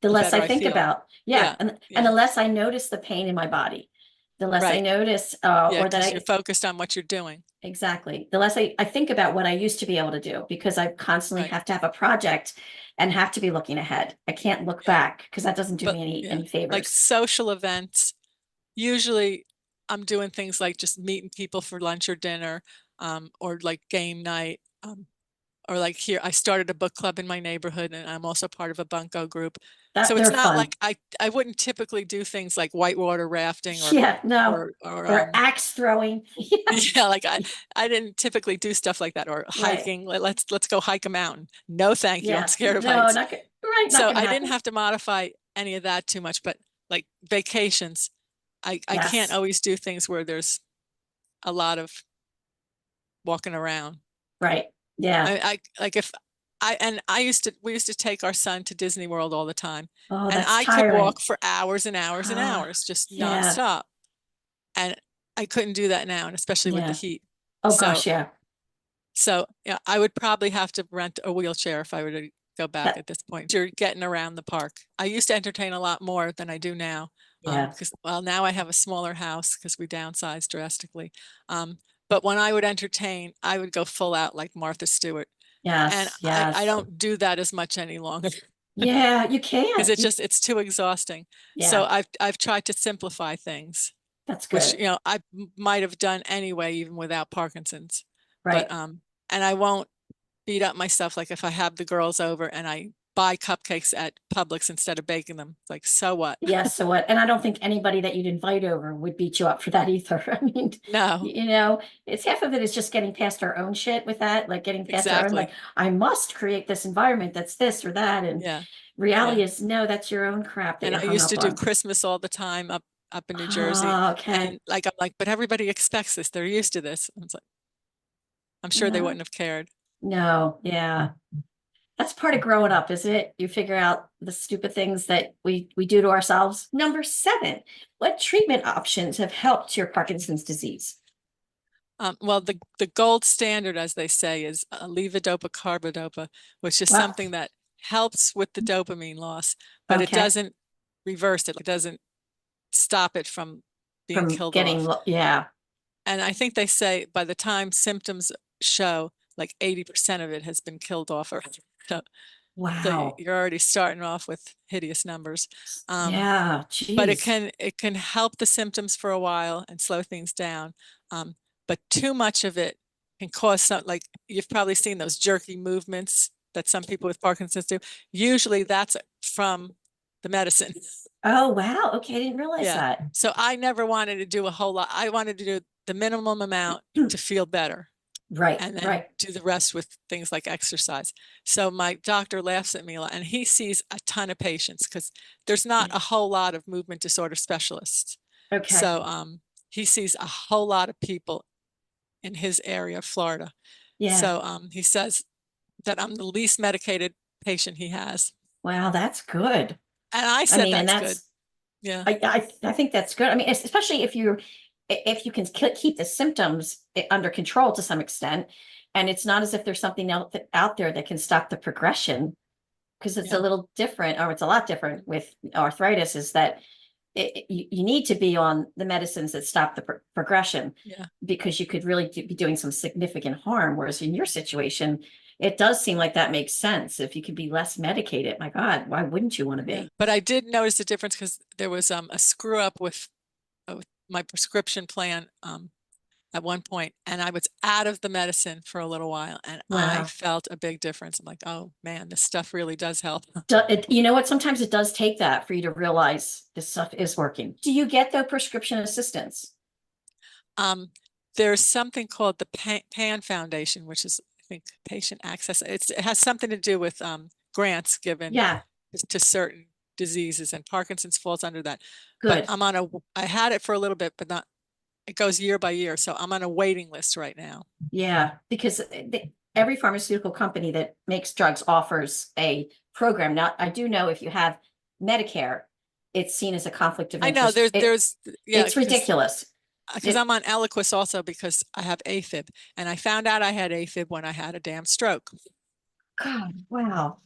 A: The
B: the
A: less
B: better
A: I
B: I
A: think
B: feel.
A: about. Yeah.
B: Yeah.
A: And the
B: Yeah.
A: less I notice the pain in my body, the less I
B: Right.
A: notice,
B: Yeah.
A: or that
B: Because you're
A: I
B: focused on what you're doing.
A: exactly. The less I think about what I used to be able to do because I constantly
B: Right.
A: have to have a project and have to be looking ahead. I can't look
B: Yeah.
A: back because that doesn't do
B: But
A: me
B: yeah,
A: any
B: like
A: favors.
B: social events, usually I'm doing things like just meeting people for lunch or dinner, or like game night. Or like here, I started a book club in my neighborhood and I'm also part of a bunco group.
A: That
B: So
A: they're
B: it's not
A: fun.
B: like I wouldn't typically do things like whitewater rafting
A: Yeah, no.
B: or
A: Or axe throwing. Yeah,
B: yeah, like I didn't typically do stuff like that or
A: right.
B: hiking. Let's go hike a mountain. No, thank you. I'm
A: Yeah.
B: scared of
A: No,
B: heights.
A: not good. Right, not
B: So
A: gonna
B: I didn't
A: happen.
B: have to modify any of that too much, but like vacations, I can't
A: Yes.
B: always do things where there's a lot of walking around.
A: Right. Yeah.
B: I like if we used to take our son to Disney World all the time
A: Oh,
B: and
A: that's
B: I could
A: tiring.
B: walk for hours and hours and
A: Ah,
B: hours just
A: yeah.
B: nonstop. And I couldn't do that now, and especially with the
A: Yeah.
B: heat.
A: Oh
B: So,
A: gosh, yeah.
B: yeah, I would probably have to rent a wheelchair if I were to go back
A: That
B: at this point. You're getting around the park. I used to entertain a lot more than I do now.
A: yeah.
B: Because well, now I have a smaller house because we downsized drastically. But when I would entertain, I would go full out like Martha Stewart. And
A: Yes,
B: I
A: yes.
B: don't do that as much any longer
A: Yeah, you
B: because
A: can't.
B: it's too exhausting. So
A: Yeah,
B: I've tried to simplify things,
A: that's
B: which,
A: good.
B: I might have done anyway, even without Parkinson's. But,
A: Right.
B: and I won't beat up myself. Like if I have the girls over and I buy cupcakes at Publix instead of baking them, it's like, so what?
A: Yes, so what? And I don't think anybody that you'd invite over would beat you up for that either. I mean,
B: No,
A: it's half of it is just getting past our own shit with that, like getting past our own, like,
B: exactly.
A: I must create this environment that's this or that. And
B: Yeah.
A: reality
B: Yeah.
A: is, no, that's your own crap that
B: And
A: you're
B: I
A: hung
B: used to
A: up
B: do
A: on.
B: Christmas all the time up in New Jersey.
A: Ah, okay.
B: And like, I'm like, but everybody expects this. They're used to this. And it's like, I'm sure they
A: No,
B: wouldn't have cared.
A: no, yeah. That's part of growing up, isn't it? You figure out the stupid things that we do to ourselves. Number 7, what treatment options have helped your Parkinson's disease?
B: Well, the gold standard, as they say, is levodopa carbidopa, which is
A: Well,
B: something that helps with the dopamine loss, but it
A: okay.
B: doesn't reverse it. It doesn't stop it from being
A: From
B: killed
A: getting,
B: off.
A: yeah.
B: And I think they say by the time symptoms show, like 80% of it has been killed off already. So
A: Wow.
B: you're already starting off with hideous numbers.
A: Yeah,
B: But
A: geez.
B: it can help the symptoms for a while and slow things down. But too much of it can cause some, like you've probably seen those jerky movements that some people with Parkinson's do. Usually that's from the medicine.
A: Oh, wow. Okay. I didn't realize
B: Yeah.
A: that.
B: So I never wanted to do a whole lot. I wanted to do the minimum amount to feel better
A: Right,
B: and then
A: right.
B: do the rest with things like exercise. So my doctor laughs at me a lot, and he sees a ton of patients because there's not a whole lot of movement disorder specialists.
A: Okay.
B: So he sees a whole lot of people in his area of Florida.
A: Yeah.
B: So he says that I'm the least medicated patient he has.
A: Wow, that's good.
B: And I
A: I
B: said,
A: mean, and
B: that's good.
A: that's,
B: Yeah.
A: I think that's good. I mean, especially if you can keep the symptoms under control to some extent, and it's not as if there's something out there that can stop the progression, because it's a
B: Yeah.
A: little different, or it's a lot different with arthritis, is that you need to be on the medicines that stop the progression,
B: Yeah.
A: because you could really be doing some significant harm. Whereas in your situation, it does seem like that makes sense. If you could be less medicated, my God, why wouldn't you want to be?
B: Yeah. But I did notice the difference because there was a screw up with my prescription plan at one point, and I was out of the medicine for a little while, and I
A: Wow.
B: felt a big difference. I'm like, oh man, this stuff really does help.
A: You know what? Sometimes it does take that for you to realize this stuff is working. Do you get the prescription assistance?
B: There's something called the PAN Foundation, which is, I think, patient access. It has something to do with grants given
A: Yeah,
B: to certain diseases, and Parkinson's falls under that.
A: good.
B: But I had it for a little bit, but not, it goes year by year. So I'm on a waiting list right now.
A: Yeah, because every pharmaceutical company that makes drugs offers a program. Now, I do know if you have Medicare, it's seen as a conflict of
B: I know
A: interest.
B: yeah,
A: It's ridiculous.
B: because I'm on Eliquis also because I have AFib, and I found out I had AFib when I had a damn stroke.
A: God, wow.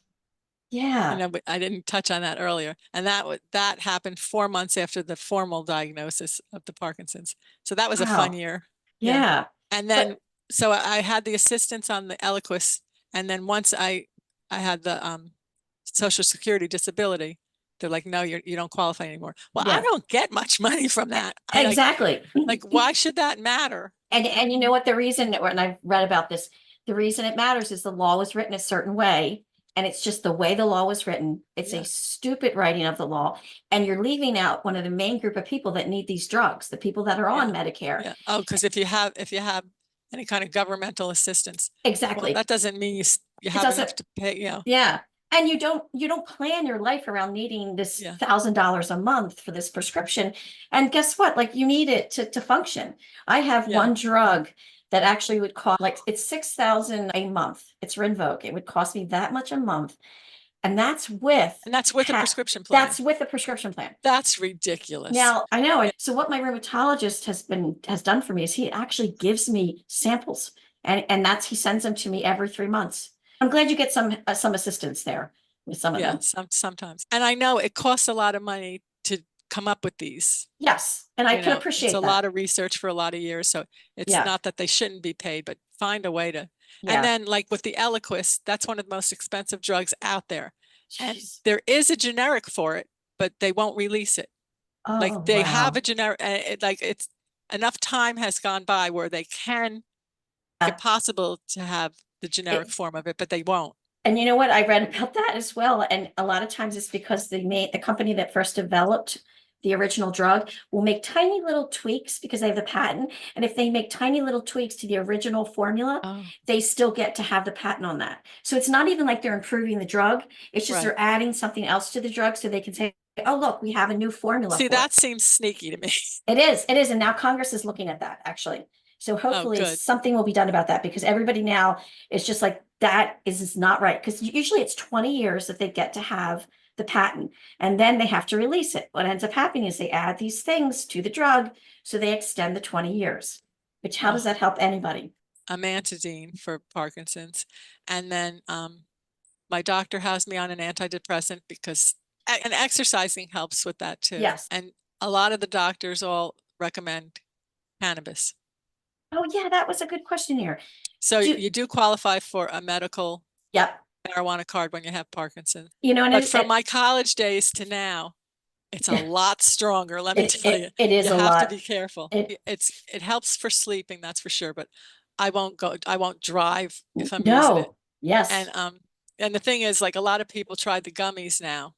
A: Yeah.
B: You know, but I didn't touch on that earlier, and that happened 4 months after the formal diagnosis of the Parkinson's. So that was a fun
A: Wow.
B: year.
A: Yeah.
B: And then
A: But
B: so I had the assistance on the Eliquis, and then once I had the Social Security disability, they're like, no, you don't qualify anymore. Well, I
A: yeah,
B: don't get much money from that.
A: exactly.
B: Like, why should that matter?
A: And you know what, the reason, and I've read about this, the reason it matters is the law was written a certain way, and it's just the way the law was written. It's
B: Yeah.
A: a stupid writing of the law, and you're leaving out one of the main group of people that need these drugs, the people that are on Medicare.
B: Yeah. Oh, because if you have any kind of governmental assistance, well,
A: Exactly.
B: that doesn't mean you
A: It
B: have enough
A: doesn't,
B: to pay, you know.
A: yeah. And you don't plan your life around needing this
B: Yeah.
A: $1,000 a month for this prescription. And guess what? Like, you need it to function. I have
B: Yeah.
A: one drug that actually would cost, like, it's $6,000 a month. It's Rinvoq. It would cost me that much a month. And that's with
B: a prescription plan.
A: That's with a prescription plan.
B: That's ridiculous.
A: Now, I know. And so what my rheumatologist has done for me is he actually gives me samples, and he sends them to me every 3 months. I'm glad you get some assistance there with some of them.
B: Sometimes. And I know it costs a lot of money to come up with these.
A: Yes, and I can appreciate
B: it's a
A: that.
B: lot of research for a lot of years. So it's not that they shouldn't be paid, but find a way to. And then, like with the Eliquis, that's one of the most expensive drugs out there. And there is a generic for it, but they won't release it. Like they have a generic, it's enough time has gone by where they can get possible to have the generic form of it, but they won't.
A: And you know what? I read about that as well. And a lot of times it's because the company that first developed the original drug will make tiny little tweaks because they have the patent. And if they make tiny little tweaks to the original formula, they still get to have the patent on that. So it's not even like they're improving the drug. It's just they're adding something else to the drug so they can say, oh, look, we have a new formula.
B: See, that seems sneaky to me.
A: It is. It is. And now Congress is looking at that, actually. So hopefully something will be done about that, because everybody now is just like, that is not right. Because usually it's 20 years that they get to have the patent, and then they have to release it. What ends up happening is they add these things to the drug, so they extend the 20 years, which how does that help anybody?
B: Amantadine for Parkinson's. And then my doctor has me on an antidepressant because, and exercising helps with that too.
A: Yes.
B: And a lot of the doctors all recommend cannabis.
A: Oh yeah, that was a good question here.
B: So you do qualify for a medical marijuana card when you have Parkinson's.
A: You know,
B: but from my college days to now, it's a lot stronger. Let me tell you,
A: it is
B: you
A: a
B: have
A: lot.
B: to be careful. It helps for sleeping, that's for sure. But I won't drive if I'm using it.
A: Yes.
B: And the thing is, like, a lot of people tried the gummies now,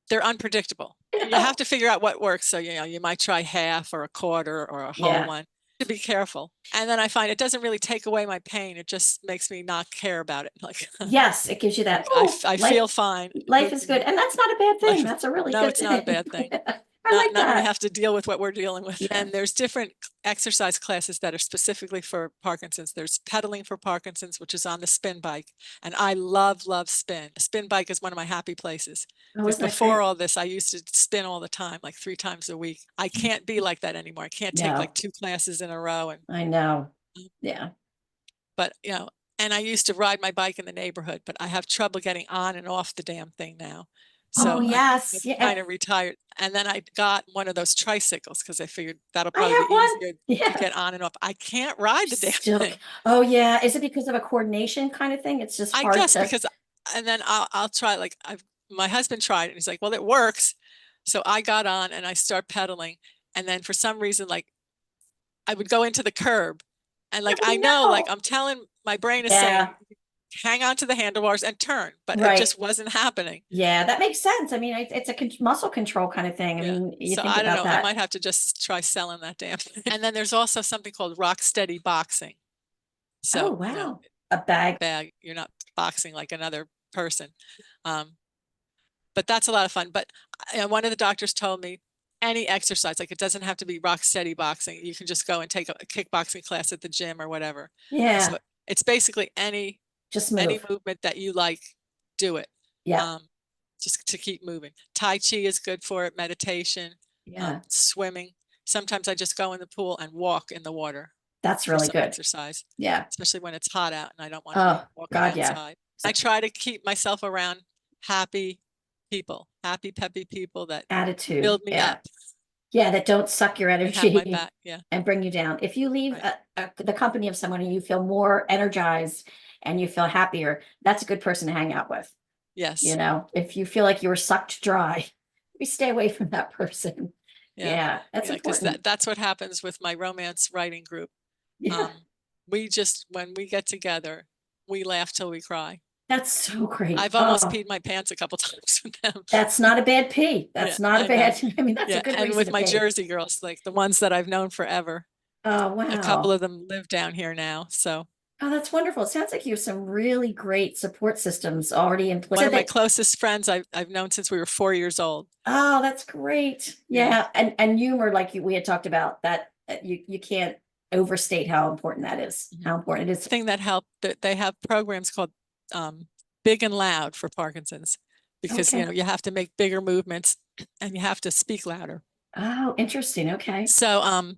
B: they're unpredictable. You have to figure out what works. So, you might try half or a quarter or a whole one. To be careful. And then I find it doesn't really take away my pain. It just makes me not care about it. Like,
A: yes, it gives you that.
B: I feel fine.
A: Life is good. And that's not a bad thing. That's a really good thing.
B: No, it's not a bad thing.
A: I like
B: not
A: that.
B: when you have to deal with what we're dealing with.
A: Yeah.
B: And there's different exercise classes that are specifically for Parkinson's. There's pedaling for Parkinson's, which is on the spin bike. And I love spin. A spin bike is one of my happy places. Before all this, I used to spin all the time, like 3 times a week. I can't be like that anymore. I can't take like 2 classes in a row. And
A: I know. Yeah.
B: But, and I used to ride my bike in the neighborhood, but I have trouble getting on and off the damn thing now. So
A: yes.
B: I kind of retired. And then I got one of those tricycles because I figured that'll probably be easier to get on and off. I can't ride the damn thing.
A: Oh yeah. Is it because of a coordination kind of thing? It's just hard.
B: I guess because, and then I'll try, like my husband tried it and he's like, well, it works. So I got on and I start pedaling. And then for some reason, like I would go into the curb and like, I know, like I'm telling my brain is saying, hang on to the handlebars and turn, but it just wasn't happening.
A: Yeah, that makes sense. I mean, it's a muscle control kind of thing. I mean, you think
B: I don't know.
A: that.
B: I might have to just try selling that damn thing. And then there's also something called rock steady boxing. So,
A: wow. A bag.
B: You're not boxing like another person. But that's a lot of fun. But one of the doctors told me any exercise, like it doesn't have to be rock steady boxing. You can just go and take a kickboxing class at the gym or whatever.
A: Yeah.
B: So it's basically any movement that you like, do it.
A: Yeah.
B: Just to keep moving. Tai Chi is good for it. Meditation.
A: Yeah.
B: Swimming. Sometimes I just go in the pool and walk in the water.
A: That's really good
B: exercise.
A: Yeah.
B: Especially when it's hot out and I don't want to walk outside.
A: Yeah.
B: I try to keep myself around happy people, happy, peppy people that build me up.
A: Yeah, that don't suck your energy
B: my back,
A: and bring you down. If you leave the company of someone and you feel more energized and you feel happier, that's a good person to hang out with.
B: Yes.
A: If you feel like you were sucked dry, we stay away from that person. Yeah, that's important.
B: That's what happens with my romance writing group.
A: Yeah.
B: When we get together, we laugh till we cry.
A: That's so great.
B: I've almost peed my pants a couple times with them.
A: That's not a bad pee. That's not a bad. I mean, that's a good reason.
B: And with my
A: pee.
B: Jersey girls, like the ones that I've known forever.
A: Oh wow!
B: A couple of them live down here now. So.
A: Oh, that's wonderful. It sounds like you have some really great support systems already in place.
B: One of my closest friends I've known since we were 4 years old.
A: Oh, that's great. Yeah. And humor, like we had talked about, that you can't overstate how important that is. How important it is.
B: The thing that helped, that they have programs called Big and Loud for Parkinson's, because you have to make bigger movements and you have to speak louder.
A: Oh, interesting. Okay.
B: So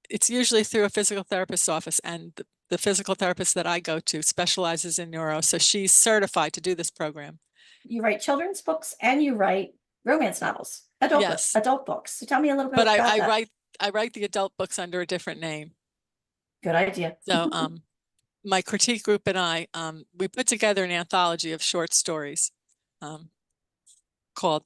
B: it's usually through a physical therapist's office, and the physical therapist that I go to specializes in neuro, so she's certified to do this program.
A: You write children's books and you write romance novels, adult books. So tell me a little bit about that.
B: I write the adult books under a different name.
A: Good idea.
B: So my critique group and I, we put together an anthology of short stories called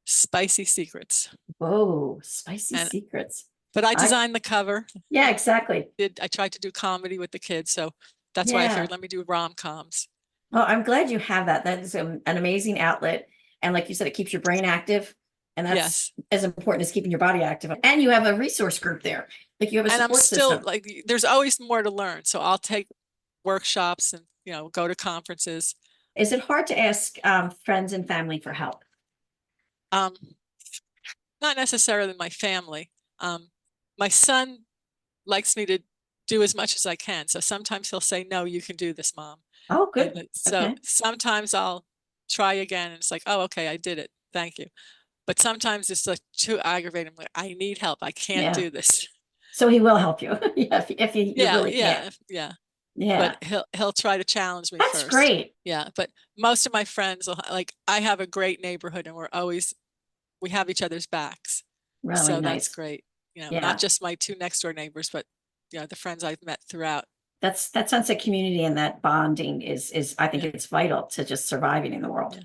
B: Spicy Secrets.
A: Whoa, Spicy Secrets.
B: But I designed the cover.
A: Yeah, exactly.
B: I tried to do comedy with the kids, so that's why I figured, let me do rom-coms.
A: Well, I'm glad you have that. That is an amazing outlet. And like you said, it keeps your brain active. And that's as important as keeping your body active. And you have a resource group there. Like you have a support system.
B: Like, there's always more to learn. So I'll take workshops and, go to conferences.
A: Is it hard to ask friends and family for help?
B: Not necessarily my family. My son likes me to do as much as I can. So sometimes he'll say, no, you can do this, Mom.
A: Oh, good.
B: So sometimes I'll try again and it's like, oh, okay, I did it. Thank you. But sometimes it's like too aggravating. Like, I need help. I can't do this.
A: So he will help you. if you really can't.
B: Yeah. But he'll try to challenge me first.
A: That's great.
B: Yeah. But most of my friends, like, I have a great neighborhood and we have each other's backs.
A: Really
B: so
A: nice.
B: That's great. Not just my 2 next door neighbors, but the friends I've met throughout.
A: That sense of community and that bonding is I think it's vital to just surviving in the world,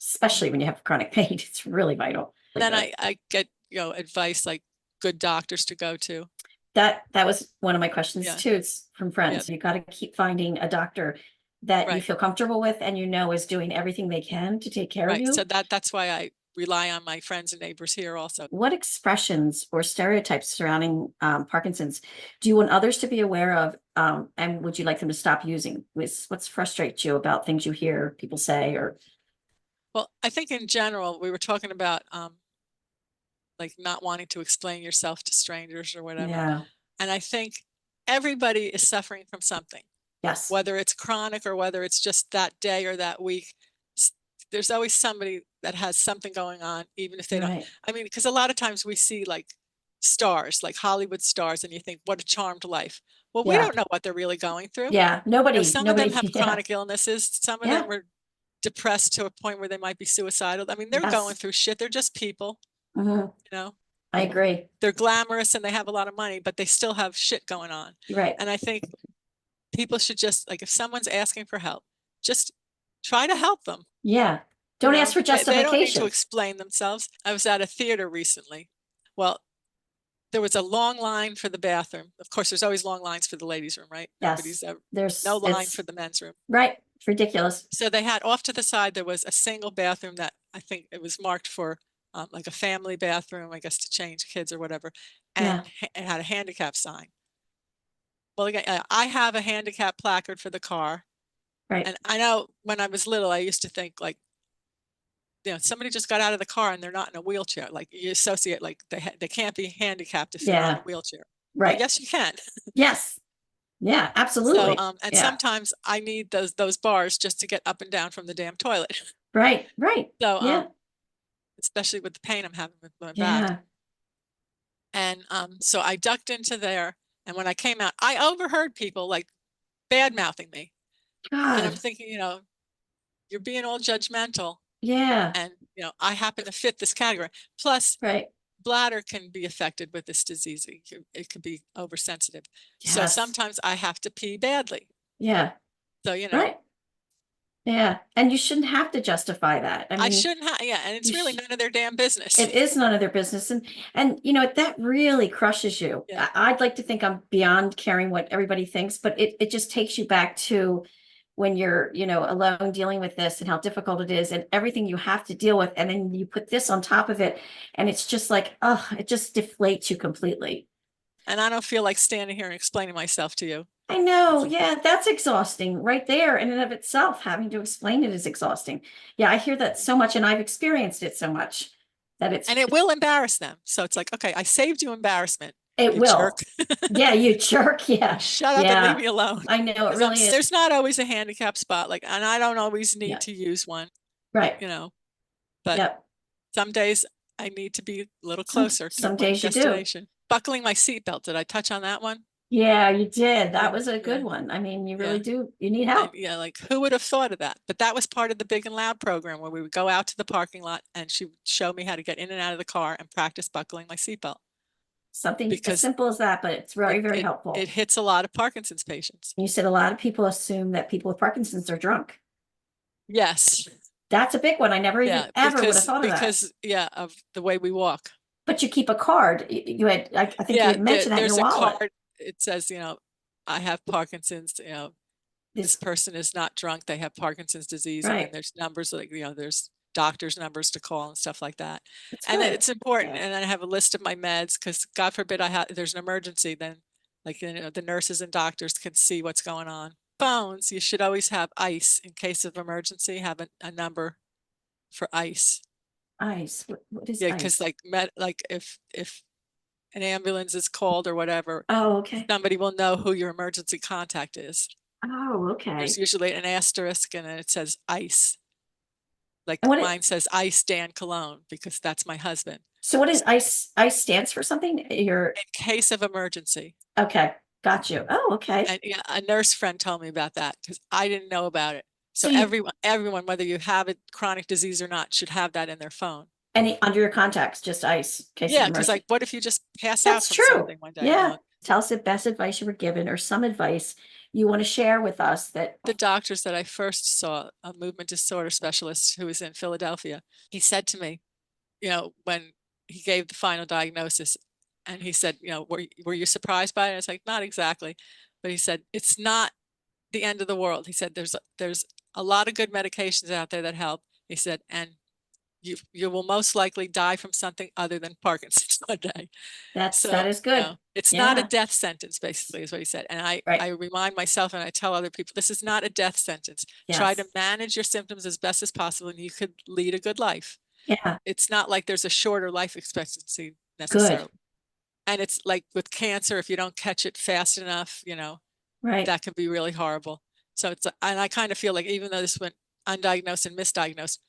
A: especially when you have chronic pain. It's really vital.
B: Then I get advice, like good doctors to go to.
A: That was one of my questions too. It's from friends. You got to keep finding a doctor that you feel comfortable with and is doing everything they can to take care of you.
B: So that's why rely on my friends and neighbors here also.
A: What expressions or stereotypes surrounding Parkinson's do you want others to be aware of, and would you like them to stop using? What's frustrates you about things you hear people say? Or
B: Well, I think in general, we were talking about like not wanting to explain yourself to strangers or whatever.
A: yeah,
B: And I think everybody is suffering from something,
A: yes,
B: whether it's chronic or whether it's just that day or that week. There's always somebody that has something going on, even if they don't.
A: right,
B: I mean, because a lot of times we see like stars, like Hollywood stars, and you think, what a charmed life. Well, we
A: yeah,
B: don't know what they're really going through.
A: yeah.
B: You know,
A: Nobody,
B: some of them
A: nobody,
B: have
A: yeah,
B: chronic illnesses. Some of
A: yeah,
B: them were depressed to a point where they might be suicidal. I mean, they're going
A: yes,
B: through shit. They're just people,
A: mhm,
B: you know.
A: I agree.
B: They're glamorous and they have a lot of money, but they still have shit going on.
A: You're right.
B: And I think people should just, like, if someone's asking for help, just try to help them.
A: Yeah,
B: You
A: don't
B: know,
A: ask for
B: they don't need to
A: justification.
B: explain themselves. I was at a theater recently. Well, there was a long line for the bathroom. Of course, there's always long lines for the ladies' room, right?
A: Yes,
B: Nobody's ever, no
A: there's
B: line for the men's room.
A: right. It's ridiculous.
B: So they had off to the side, there was a single bathroom that I think it was marked for like a family bathroom, I guess, to change kids or whatever. And
A: Yeah,
B: it had a handicap sign. Well, again, I have a handicap placard for the car.
A: right.
B: And I know when I was little, I used to think like, you know, somebody just got out of the car and they're not in a wheelchair. Like you associate like they can't be handicapped if they're not in
A: Yeah,
B: a wheelchair. Well,
A: right.
B: yes, you can.
A: Yes. Yeah,
B: So,
A: absolutely.
B: and
A: Yeah,
B: sometimes I need those bars just to get up and down from the damn toilet.
A: right, right.
B: So,
A: Yeah,
B: especially with the pain I'm having with my back.
A: yeah.
B: And so I ducked into there, and when I came out, I overheard people like bad mouthing me, and I'm
A: God,
B: thinking, you know, you're being all judgmental,
A: yeah,
B: and you know, I happen to fit this category. Plus,
A: right.
B: bladder can be affected with this disease. It can be oversensitive. So
A: Yes.
B: sometimes I have to pee badly.
A: Yeah,
B: So, you know,
A: right. Yeah. And you shouldn't have to justify that. I
B: I
A: mean,
B: shouldn't have, yeah, and
A: you
B: it's really
A: sh
B: none of their damn business.
A: it is none of their business. And you know, that really crushes you.
B: Yeah.
A: I'd like to think I'm beyond caring what everybody thinks, but it just takes you back to when you're, you know, alone dealing with this and how difficult it is and everything you have to deal with. And then you put this on top of it, and it's just like, oh, it just deflates you completely.
B: And I don't feel like standing here and explaining myself to you.
A: I know. Yeah, that's exhausting right there in and of itself. Having to explain it is exhausting. Yeah, I hear that so much, and I've experienced it so much that
B: And it will embarrass them. So it's like, okay, I saved you embarrassment,
A: it
B: you jerk.
A: will. Yeah, you jerk. Yeah.
B: Shut up and leave
A: Yeah.
B: me alone.
A: I know it
B: Because
A: really is.
B: there's not always a handicap spot, like, and I don't always need
A: Yeah.
B: to use one,
A: Right.
B: you know, but
A: Yep.
B: some days I need to be a little closer to
A: Some
B: my
A: days you do.
B: destination. Buckling my seatbelt, did I touch on that one?
A: Yeah, you did. That
B: Yeah,
A: was a
B: yeah,
A: good one. I mean, you really
B: yeah.
A: do. You need
B: And
A: help.
B: yeah, like who would have thought of that? But that was part of the Big and Loud program where we would go out to the parking lot and she would show me how to get in and out of the car and practice buckling my seatbelt
A: Something as
B: because
A: simple as that, but it's very,
B: it,
A: very
B: it, it
A: helpful.
B: hits a lot of Parkinson's patients.
A: You said a lot of people assume that people with Parkinson's are drunk.
B: Yes.
A: That's a big one. I never even
B: Yeah,
A: ever would have thought of that.
B: because yeah, of the way we walk.
A: But you keep a card. You had, I think you
B: Yeah,
A: had mentioned that in your
B: there's a
A: wallet.
B: card. It says, you know, I have Parkinson's, you know, this
A: This,
B: person is not drunk, they have Parkinson's disease, and then
A: right.
B: there's numbers like, you know, there's doctors' numbers to call and stuff like that.
A: That's
B: And
A: good.
B: it's important.
A: Yeah.
B: And then I have a list of my meds because God forbid there's an emergency, then like, you know, the nurses and doctors can see what's going on. Phones, you should always have ice in case of emergency, have a number for ice.
A: Ice. What is
B: Yeah, because
A: ice?
B: like if an ambulance is called or whatever,
A: Oh, okay.
B: somebody will know who your emergency contact is.
A: Oh,
B: There's
A: okay.
B: usually an asterisk and then it says ice. Like
A: And
B: mine says ice Dan Colon because that's my husband.
A: so what is ice? Ice stands for something? You're
B: In case of emergency.
A: okay. Got you. Oh, okay.
B: And yeah, a nurse friend told me about that because I didn't know about it.
A: So
B: So
A: you
B: everyone, whether you have a chronic disease or not, should have that in their phone.
A: any under your contacts, just ice, in case of
B: Yeah, because like,
A: emergency.
B: what if you just pass out
A: That's
B: from
A: true.
B: something one day? You
A: Yeah.
B: know,
A: Tell us the best advice you were given or some advice you want to share with us that
B: the doctors that I first saw, a movement disorder specialist who was in Philadelphia, he said to me, you know, when he gave the final diagnosis, and he said, you know, were you surprised by it? I was like, not exactly, but he said it's not the end of the world. He said there's a lot of good medications out there that help. He said, and you will most likely die from something other than Parkinson's one day.
A: That is good.
B: It's not a
A: Yeah.
B: death sentence, basically, is what he said. And I
A: Right.
B: remind myself and I tell other people, this is not a death sentence. Try to
A: Yes.
B: manage your symptoms as best as possible, and you could lead a good life.
A: Yeah.
B: It's not like there's a shorter life expectancy
A: Good.
B: necessarily. And it's like with cancer, if you don't catch it fast enough,
A: Right.
B: that can be really horrible. So and I kind of feel like even though this went undiagnosed and misdiagnosed,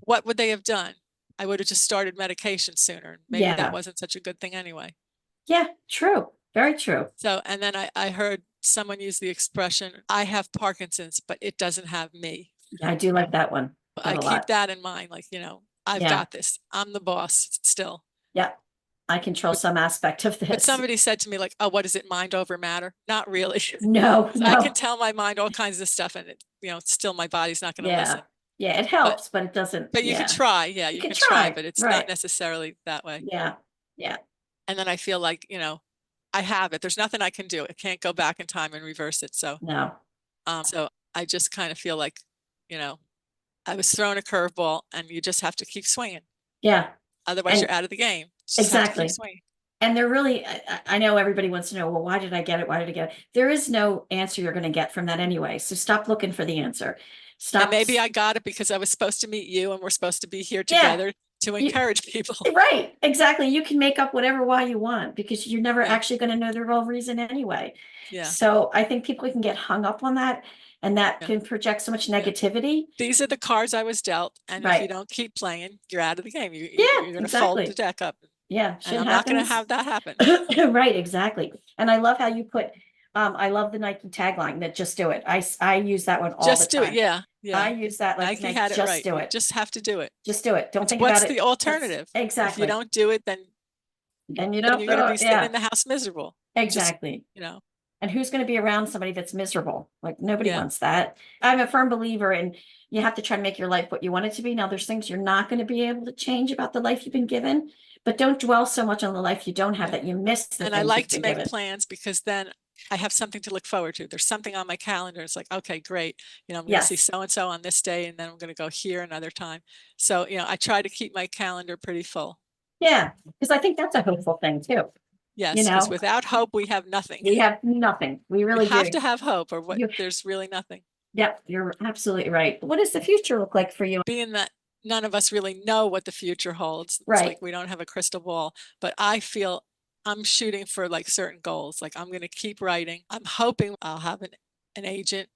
B: what would they have done? I would have just started medication sooner. Maybe that
A: Yeah.
B: wasn't such a good thing anyway.
A: Yeah. True. Very true.
B: So, and then I heard someone use the expression, I have Parkinson's, but it doesn't have me.
A: I do like that one.
B: I
A: a
B: keep
A: lot.
B: that in mind. Like, I've
A: Yeah.
B: got this. I'm the boss still.
A: Yeah. I control some aspect of
B: But
A: this.
B: somebody said to me, like, oh, what is it? Mind over matter? Not really.
A: No,
B: I
A: no.
B: can tell my mind all kinds of stuff, and still my body's not going to
A: Yeah.
B: listen.
A: Yeah. It helps, but it doesn't.
B: But you
A: Yeah.
B: can try. Yeah, you can try, but it's
A: Right.
B: not necessarily that way.
A: Yeah. Yeah.
B: And then I feel like, I have it. There's nothing I can do. I can't go back in time and reverse it. So,
A: No.
B: so I just kind of feel like, I was thrown a curveball, and you just have to keep swinging.
A: Yeah.
B: Otherwise, you're out of the game. Just have to
A: Exactly.
B: keep swinging.
A: And they're really, I know everybody wants to know, well, why did I get it? Why did I get it? There is no answer you're going to get from that anyway. So stop looking for the answer. Stop.
B: And maybe I got it because I was supposed to meet you, and we're supposed to be here
A: Yeah.
B: together to encourage people.
A: Right. Exactly. You can make up whatever why you want because you're never
B: Yeah.
A: actually going to know the real reason anyway.
B: Yeah.
A: So I think people can get hung up on that, and that can project so much negativity.
B: These are the cards I was dealt, and if
A: Right.
B: you don't keep playing, you're out of the game. You're going to fold
A: exactly.
B: the deck up.
A: Yeah.
B: And I'm not going to have that happen.
A: Right. Exactly. And I love how you put, I love the Nike tagline that just do it. I use that one all
B: Just
A: the
B: do
A: time.
B: it. Yeah. Yeah.
A: I use that like
B: Nike had it
A: just
B: right.
A: do
B: You
A: it.
B: just have to do it.
A: Just do it. Don't think
B: What's
A: about it.
B: the alternative?
A: Exactly.
B: If you don't do it, then
A: you don't
B: you're going to be sitting in the house miserable.
A: Exactly.
B: Just,
A: And who's going to be around somebody that's miserable? Like nobody
B: Yeah.
A: wants that. I'm a firm believer in you have to try to make your life what you want it to be. Now there's things you're not going to be able to change about the life you've been given, but don't dwell so much on the life you don't have that you miss the
B: And
A: things
B: I like
A: you've
B: to
A: been
B: make
A: given.
B: plans because then I have something to look forward to. There's something on my calendar. It's like, okay, great. I'm going to
A: Yes.
B: see so-and-so on this day, and then I'm going to go here another time. So, I try to keep my calendar pretty full.
A: Yeah, because I think that's a hopeful thing too.
B: Yes, because without hope, we have nothing.
A: We have nothing. We really
B: have
A: do.
B: to have hope, or there's really nothing.
A: Yep, you're absolutely right. What does the future look like for you?
B: Being that none of us really know what the future holds. It's
A: Right.
B: like we don't have a crystal ball, but I feel I'm shooting for like certain goals. Like I'm going to keep writing. I'm hoping I'll have an agent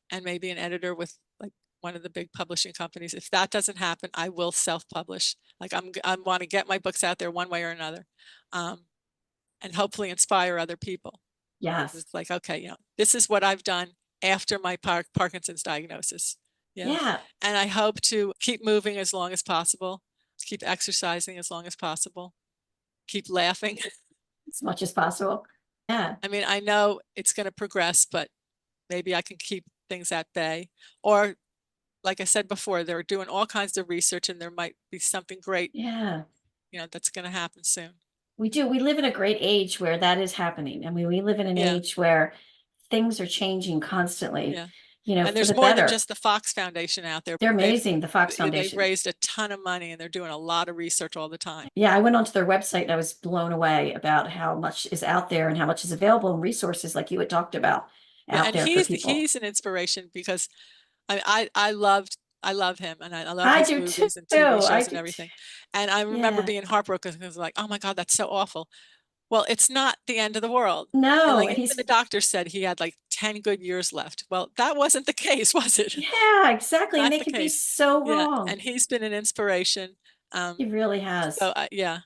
B: and maybe an editor with like one of the big publishing companies. If that doesn't happen, I will self-publish. Like I want to get my books out there one way or another. And hopefully inspire other people.
A: Yes.
B: It's like, okay, this is what I've done after my Parkinson's diagnosis.
A: Yeah.
B: And I hope to keep moving as long as possible, keep exercising as long as possible, keep laughing
A: as much as possible. Yeah.
B: I mean, I know it's going to progress, but maybe I can keep things at bay. Or like I said before, they're doing all kinds of research, and there might be something great.
A: Yeah.
B: That's going to happen soon.
A: We do. We live in a great age where that is happening. I mean, we live in an age where things are changing constantly.
B: Yeah. And there's more than just the Fox Foundation out there.
A: They're amazing, the Fox Foundation.
B: They've raised a ton of money, and they're doing a lot of research all the time.
A: Yeah, I went onto their website and I was blown away about how much is out there and how much is available, and resources like you had talked about out there for people.
B: He's an inspiration because I love him, and I love his movies and TV shows and everything. And I remember being heartbroken because I was like, oh my God, that's so awful. Well, it's not the end of the world.
A: No.
B: And even the doctor said he had like 10 good years left. Well, that wasn't the case, was it?
A: Yeah, exactly. And they can be so wrong.
B: And he's been an inspiration.
A: He really has.
B: So yeah.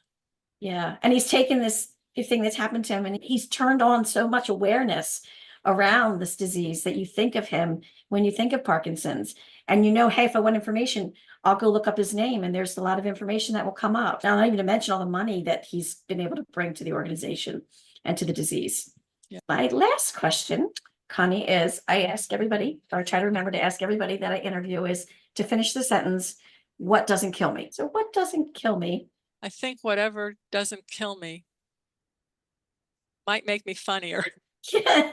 A: Yeah. And he's taken this thing that's happened to him, and he's turned on so much awareness around this disease that you think of him when you think of Parkinson's. And hey, if I want information, I'll go look up his name, and there's a lot of information that will come up. Now, not even to mention all the money that he's been able to bring to the organization and to the disease. Yeah. My last question, Connie, is I ask everybody, or I try to remember to ask everybody that I interview, is to finish the sentence, what doesn't kill me? So what doesn't kill me?
B: I think whatever doesn't kill me might make me funnier.
A: Yeah,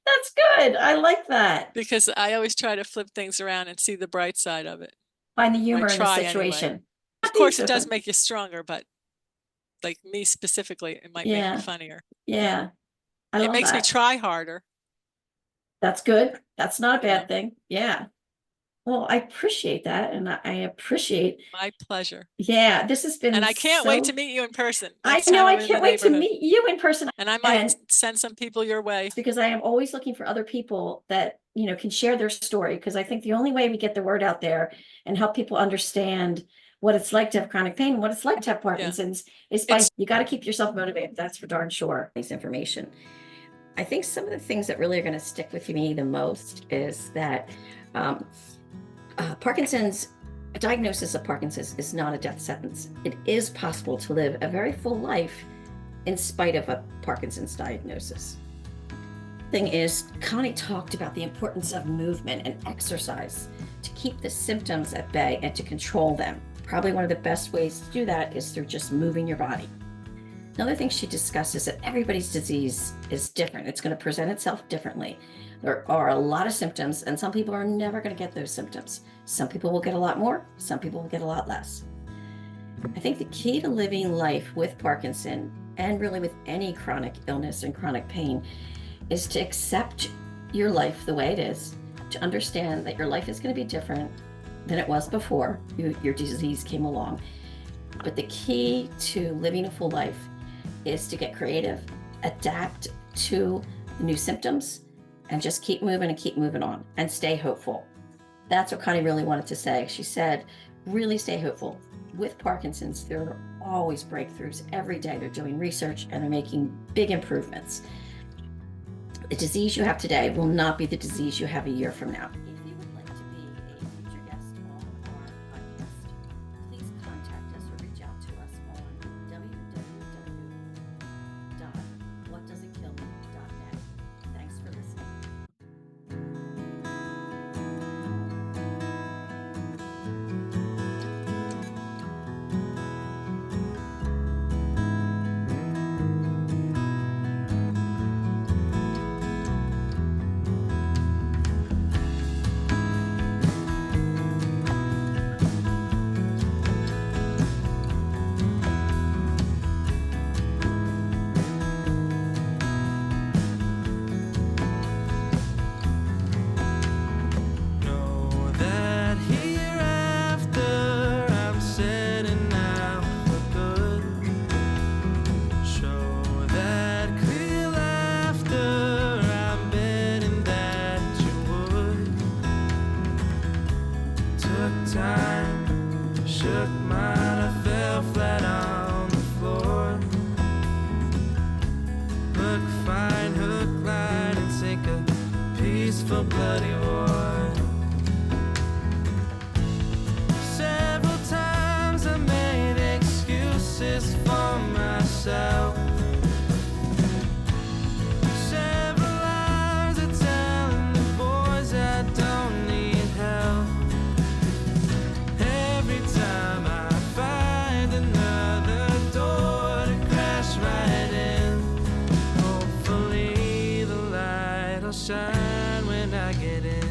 A: that's good. I like that.
B: Because I always try to flip things around and see the bright side of it.
A: Find the humor in the situation.
B: Anyway. course, it does make you stronger, but like me specifically, it might make me funnier.
A: Yeah. I love
B: it makes me
A: that.
B: try harder.
A: That's good. That's not a bad thing. Yeah. Well, I appreciate that. And I appreciate.
B: My pleasure.
A: Yeah. This has been.
B: And I can't wait to meet you in person.
A: I know. I can't wait to meet you in person.
B: And I might send some people your way.
A: Because I am always looking for other people that, you know, can share their story. Because I think the only way we get the word out there and help people understand what it's like to have chronic pain, what it's like to have Parkinson's, is by you got to keep yourself motivated. That's for darn sure. This information. I think some of the things that really are going to stick with me the most is that Parkinson's, a diagnosis of Parkinson's is not a death sentence. It is possible to live a very full life in spite of a Parkinson's diagnosis. Thing is, Connie talked about the importance of movement and exercise to keep the symptoms at bay and to control them. Probably one of the best ways to do that is through just moving your body. Another thing she discussed is that everybody's disease is different. It's going to present itself differently. There are a lot of symptoms, and some people are never going to get those symptoms. Some people will get a lot more, some people will get a lot less. I think the key to living life with Parkinson, and really with any chronic illness and chronic pain, is to accept your life the way it is, to understand that your life is going to be different than it was before your disease came along. But the key to living a full life is to get creative, adapt to the new symptoms, and just keep moving and keep moving on and stay hopeful. That's what Connie really wanted to say. She said, really stay hopeful. With Parkinson's, there are always breakthroughs. Every day they're doing research and they're making big improvements. The disease you have today will not be the disease you have a year from now. If you would like to be a future guest on our podcast, please contact us or reach out to us on www.whatdoesitkill.net. Thanks for listening.
C: For bloody war. Several times I made excuses for myself. Several lies are telling the boys I don't need help. Every time I find another door to crash right in, hopefully the light will shine when I get in.